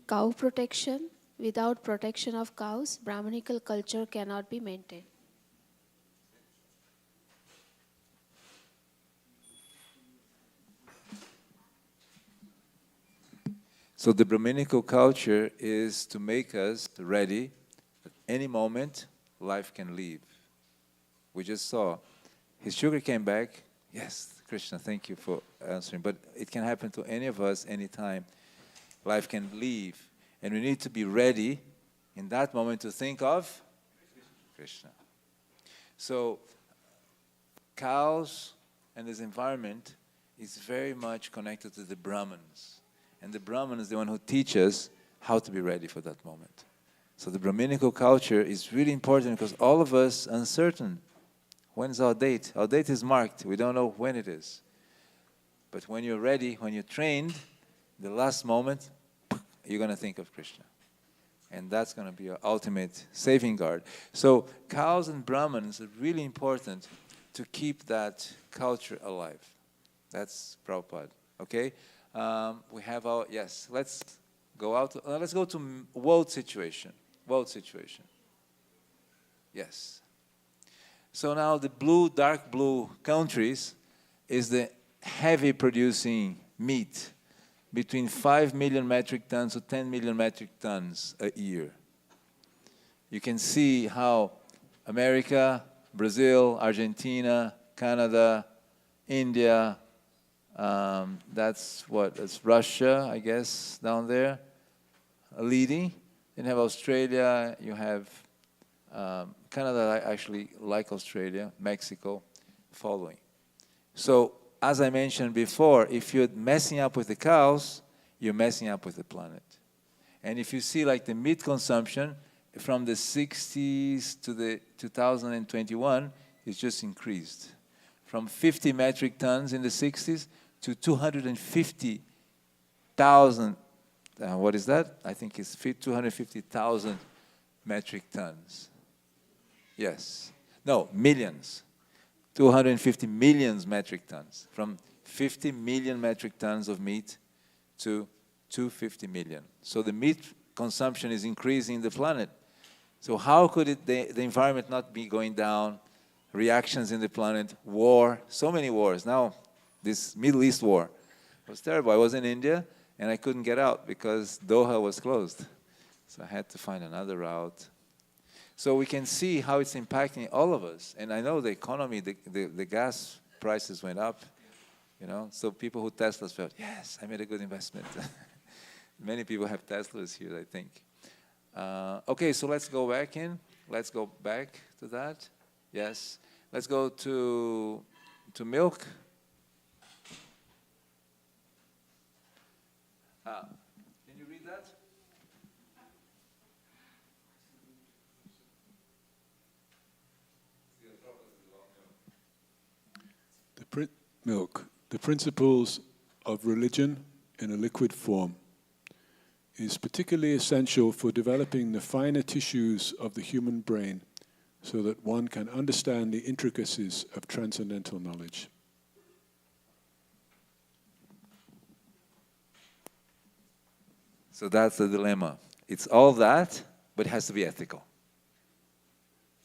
cow protection. Without protection of cows, Brahmanical culture cannot be maintained. So the Brahminical culture is to make us ready. At any moment, life can leave. We just saw his sugar came back. Yes, Krishna, thank you for answering. But it can happen to any of us anytime. Life can leave. And we need to be ready in that moment to think of Krishna. So cows and this environment is very much connected to the Brahmins. And the Brahman is the one who teaches how to be ready for that moment. So the Brahminical culture is really important because all of us are uncertain. When's our date? Our date is marked. We don't know when it is. But when you're ready, when you're trained, the last moment, you're going to think of Krishna. And that's going to be your ultimate saving guard. So cows and Brahmins are really important to keep that culture alive. That's Prabhupada. Okay? We have our, yes, let's go out. Let's go to world situation. World situation. Yes. So now the blue, dark blue countries is the heavy producing meat, between 5 million metric tons to 10 million metric tons a year. You can see how America, Brazil, Argentina, Canada, India, that's Russia, I guess, down there, leading. Then you have Australia, you have Canada, I actually like Australia, Mexico, following. So, as I mentioned before, if you're messing up with the cows, you're messing up with the planet. And if you see like the meat consumption from the 60s to the 2021, it's just increased. From 50 metric tons in the 60s to 250,000, what is that? I think it's 250,000 metric tons. Yes. No, millions. 250 million metric tons. From 50 million metric tons of meat to 250 million. So the meat consumption is increasing in the planet. So how could the environment not be going down? Reactions in the planet, war, so many wars. Now, this Middle East war was terrible. I was in India, and I couldn't get out because Doha was closed. So I had to find another route. So we can see how it's impacting all of us. And I know the economy, the gas prices went up, you know. So people who Teslas felt, yes, I made a good investment. Many people have Teslas here, I think. Okay, so let's go back in. Let's go back to that. Yes. Let's go to milk. Can you read that? Milk. The principles of religion in a liquid form is particularly essential for developing the finer tissues of the human brain so that one can understand the intricacies of transcendental knowledge. So that's the dilemma. It's all that, but it has to be ethical.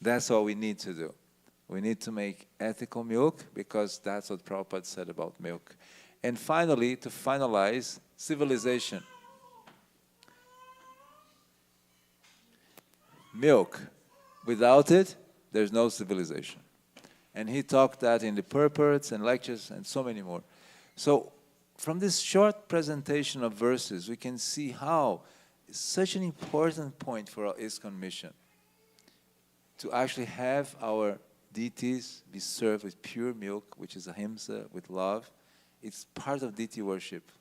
That's what we need to do. We need to make ethical milk because that's what Prabhupada said about milk. And finally, to finalize, civilization. Milk. Without it, there's no civilization. And he talked that in the purports and lectures and so many more. So from this short presentation of verses, we can see how it's such an important point for our ISKCON mission to actually have our deities be served with pure milk, which is ahimsa, with love. It's part of deity worship.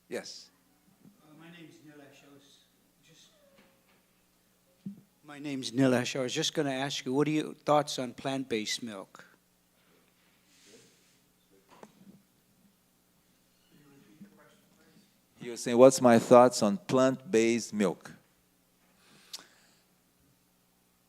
Yes? My name's Nilesh. I was just going to ask you, what are your thoughts on plant-based milk? He was saying, what's my thoughts on plant-based milk?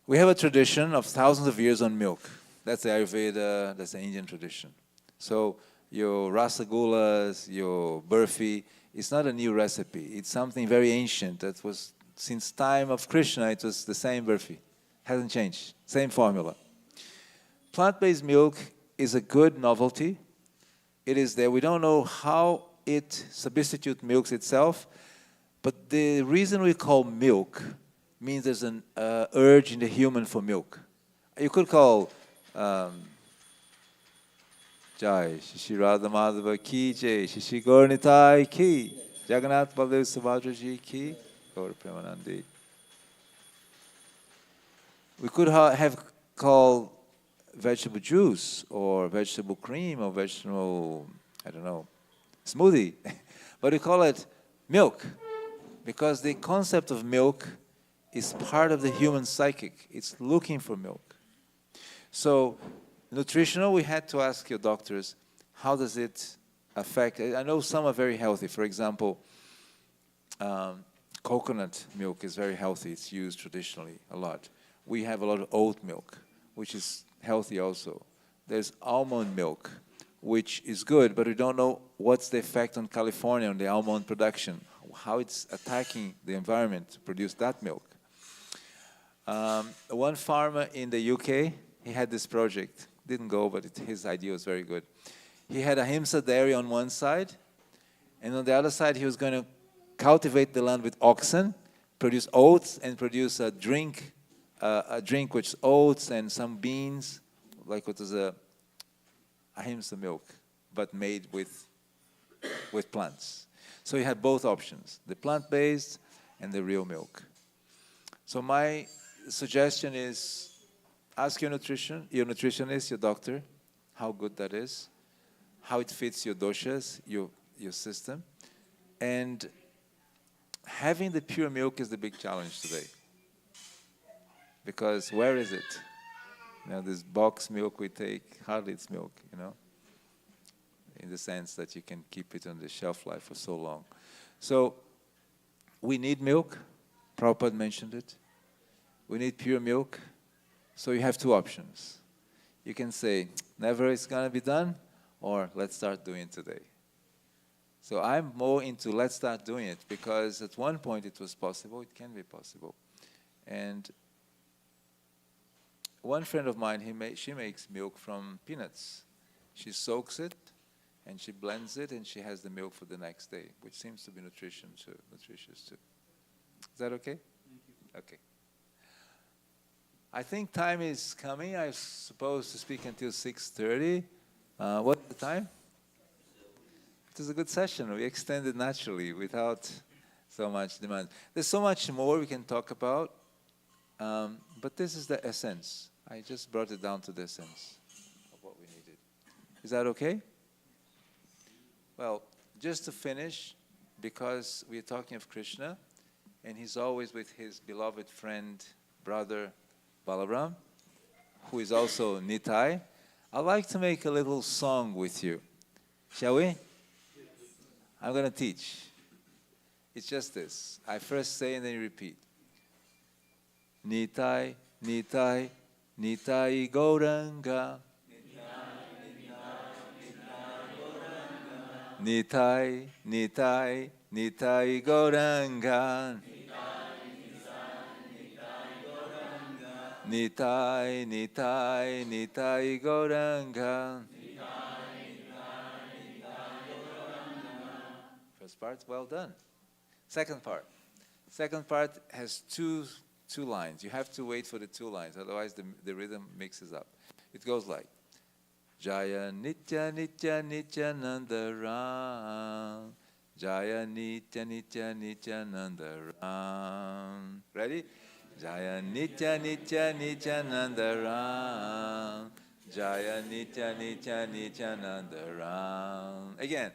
We have a tradition of thousands of years on milk. That's the Ayurveda, that's the Indian tradition. So your rasagulas, your burfi, It's not a new recipe. It's something very ancient that was, since time of Krishna, it was the same burfi. Hasn't changed. Same formula. Plant-based milk is a good novelty. It is there. We don't know how it substitutes milk itself, but the reason we call milk means there's an urge in the human for milk. You could call Jai, Shishi Radha Madhava ki Jai, Shishi Gaurnitai ki, Jagannath Baladev Subhadraji ki, Gaur Premanandi. We could have called vegetable juice or vegetable cream or vegetable, I don't know, smoothie. But we call it milk because the concept of milk is part of the human psychic. It's looking for milk. So nutritional, we had to ask your doctors, how does it affect? I know some are very healthy. For example, coconut milk is very healthy. It's used traditionally a lot. We have a lot of oat milk, which is healthy also. There's almond milk, which is good, but we don't know what's the effect on California on the almond production, how it's attacking the environment to produce that milk. One farmer in the UK, he had this project. Didn't go, but his idea was very good. He had a Ahimsa dairy on one side, and on the other side he was going to cultivate the land with oxen, produce oats, and produce a drink with oats and some beans, like what is a Ahimsa milk, but made with plants. So he had both options, the plant-based and the real milk. So my suggestion is, ask your nutritionist, your doctor, how good that is, how it fits your doshas, your system. And having the pure milk is the big challenge today. Because where is it? This box milk we take, hardly it's milk, in the sense that you can keep it on the shelf life for so long. So we need milk. Prabhupada mentioned it. We need pure milk. So you have two options. You can say, never it's going to be done, or let's start doing it today. So I'm more into let's start doing it, because at one point it was possible, it can be possible. And one friend of mine, she makes milk from peanuts. She soaks it, and she blends it, and she has the milk for the next day, which seems to be nutritious too. Is that okay? Thank you. Okay. I think time is coming. I'm supposed to speak until 6:30. What's the time? It was a good session. We extended naturally without so much demand. There's so much more we can talk about, but this is the essence. I just brought it down to the essence of what we needed. Is that okay? Well, just to finish, because we're talking of Krishna, and he's always with his beloved friend, brother, Balaram, who is also Nitai, I'd like to make a little song with you. Shall we? I'm going to teach. It's just this. I first say and then you repeat. Nitai, Nitai, Nitai Gauranga. Nitai, Nitai, Nitai Gauranga. Nitai, Nitai, Nitai Gauranga. First part, well done. Second part. Second part has two lines. You have to wait for the two lines, otherwise the rhythm mixes up. It goes like Jaya Nitya Nitya Nitya Nanda Ram. Jaya Nitya Nitya Nitya Nanda Ram. Ready? Jaya Nitya Nitya Nitya Nanda Ram. Jaya Nitya Nitya Nitya Nanda Ram. Again.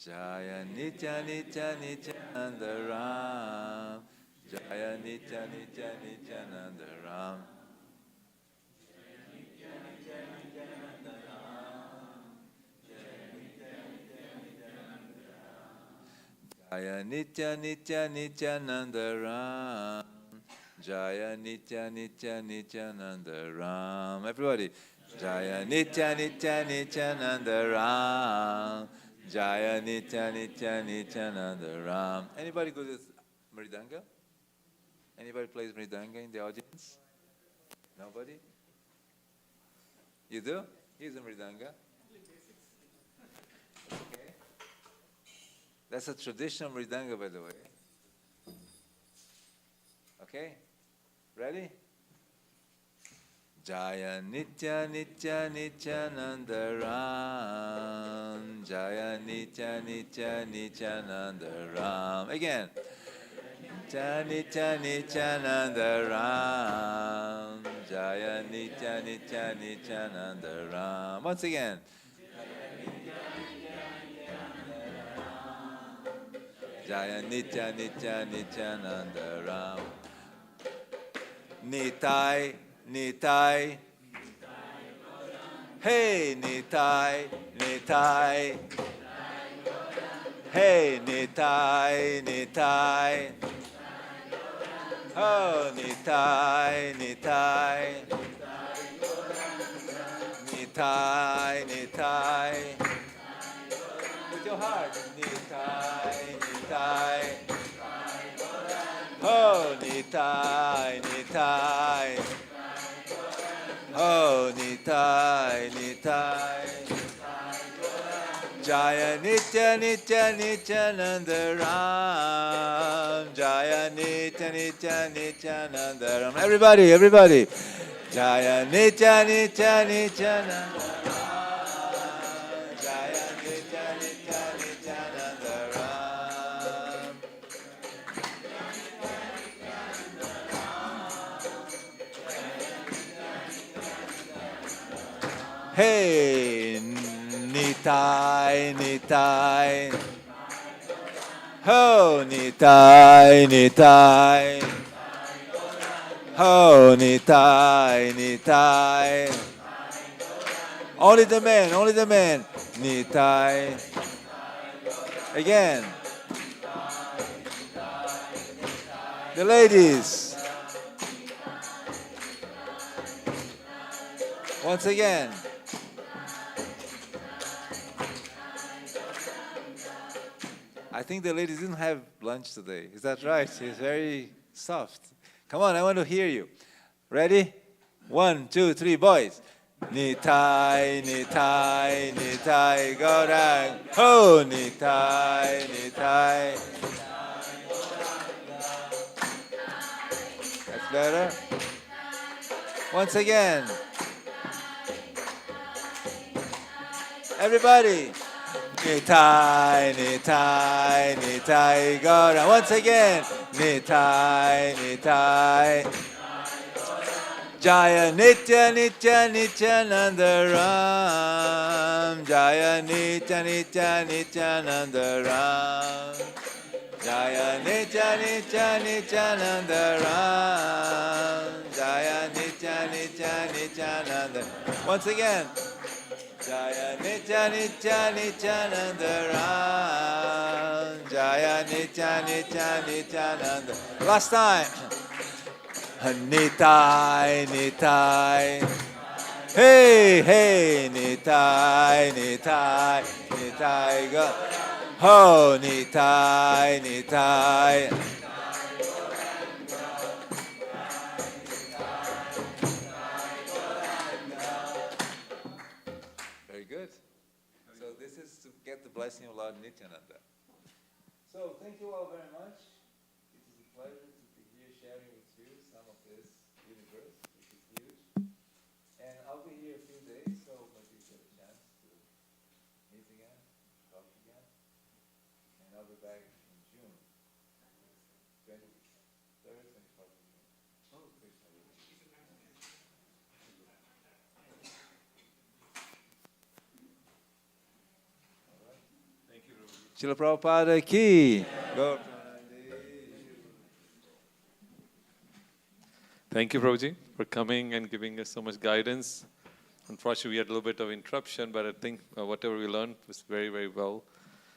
Jaya Nitya Nitya Nitya Nanda Ram. Jaya Nitya Nitya Nitya Nanda Ram. Jaya Nitya Nitya Nityananda Ram. Jaya Nitya Nitya Nityananda Ram. Everybody. Jaya Nitya Nitya Nityananda Ram. Jaya Nitya Nitya Nityananda Ram. Anybody good with Mridanga? Anybody plays Mridanga in the audience? Nobody? You do? Here's a Mridanga. Okay. That's a traditional Mridanga, by the way. Okay? Ready? Jaya Nitya Nitya Nityananda Ram. Jaya Nitya Nitya Nityananda Ram. Again. Jaya Nitya Nityananda Ram. Jaya Nitya Nitya Nityananda Ram. Once again. Jaya Nitya Nitya Nityananda Ram. Nitai, Nitai. Hey, Nitai, Nitai. Hey, Nitai, Nitai. Oh, Nitai, Nitai. Nitai, Nitai. With your heart. Nitai, Nitai. Oh, Nitai, Nitai. Oh, Nitai, Nitai. Jaya Nitya Nitya Nityananda Ram. Jaya Nitya Nitya Nityananda Ram. Everybody, everybody. Jaya Nitya Nitya Nityananda Ram. Jaya Nitya Nitya Nityananda Ram. Hey, Nitai, Nitai. Ho, Nitai, Nitai. Ho, Nitai, Nitai. Only the men, only the men. Nitai. Again. The ladies. Once again. I think the ladies didn't have lunch today. Is that right? She's very soft. Come on, I want to hear you. Ready? 1, 2, 3, boys. Nitai, Nitai, Nitai, Gaurang. Oh, Nitai, Nitai. That's better. Once again. Everybody. Nitai, Nitai, Nitai, Gaurang. Once again. Nitai, Nitai. Jaya Nitya Nitya Nityananda Ram. Jaya Nitya Nitya Nityananda Ram. Jaya Nitya Nitya Nityananda Ram. Jaya Nitya Nitya Nityananda. Once again. Jaya Nitya Nitya Nityananda Ram. Jaya Nitya Nitya Nityananda. Last time. Nitai, Nitai. Hey, hey, Nitai, Nitai, Nitai, go. Ho, Nitai, Nitai. Very good. So this is to get the blessing of Lord Nityananda. So thank you all very much. It is a pleasure to be here sharing with you some of this universe, which is huge. And I'll be here a few days, so maybe you get a chance to meet again, talk again. And I'll be back in June, 23rd, 24th of June. Oh, Krishna. Srila Prabhupada ki. Go. Thank you, Prabhuji, for coming and giving us so much guidance. Unfortunately, we had a little bit of interruption, but I think whatever we learned was very, very well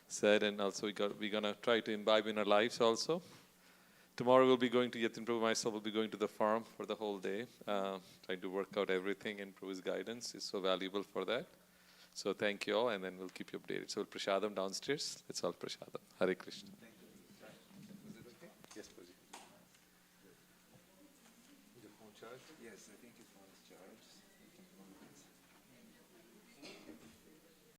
said, and also we're going to try to imbibe in our lives also. Tomorrow we'll be going to, Yatin Prabhu, myself will be going to the farm for the whole day, trying to work out everything, and Prabhu's guidance is so valuable for that. So thank you all, and then we'll keep you updated. So prasadam downstairs. Let's all prasadam. Hare Krishna. Yes, Prabhuji. Yes, I think his phone is charged.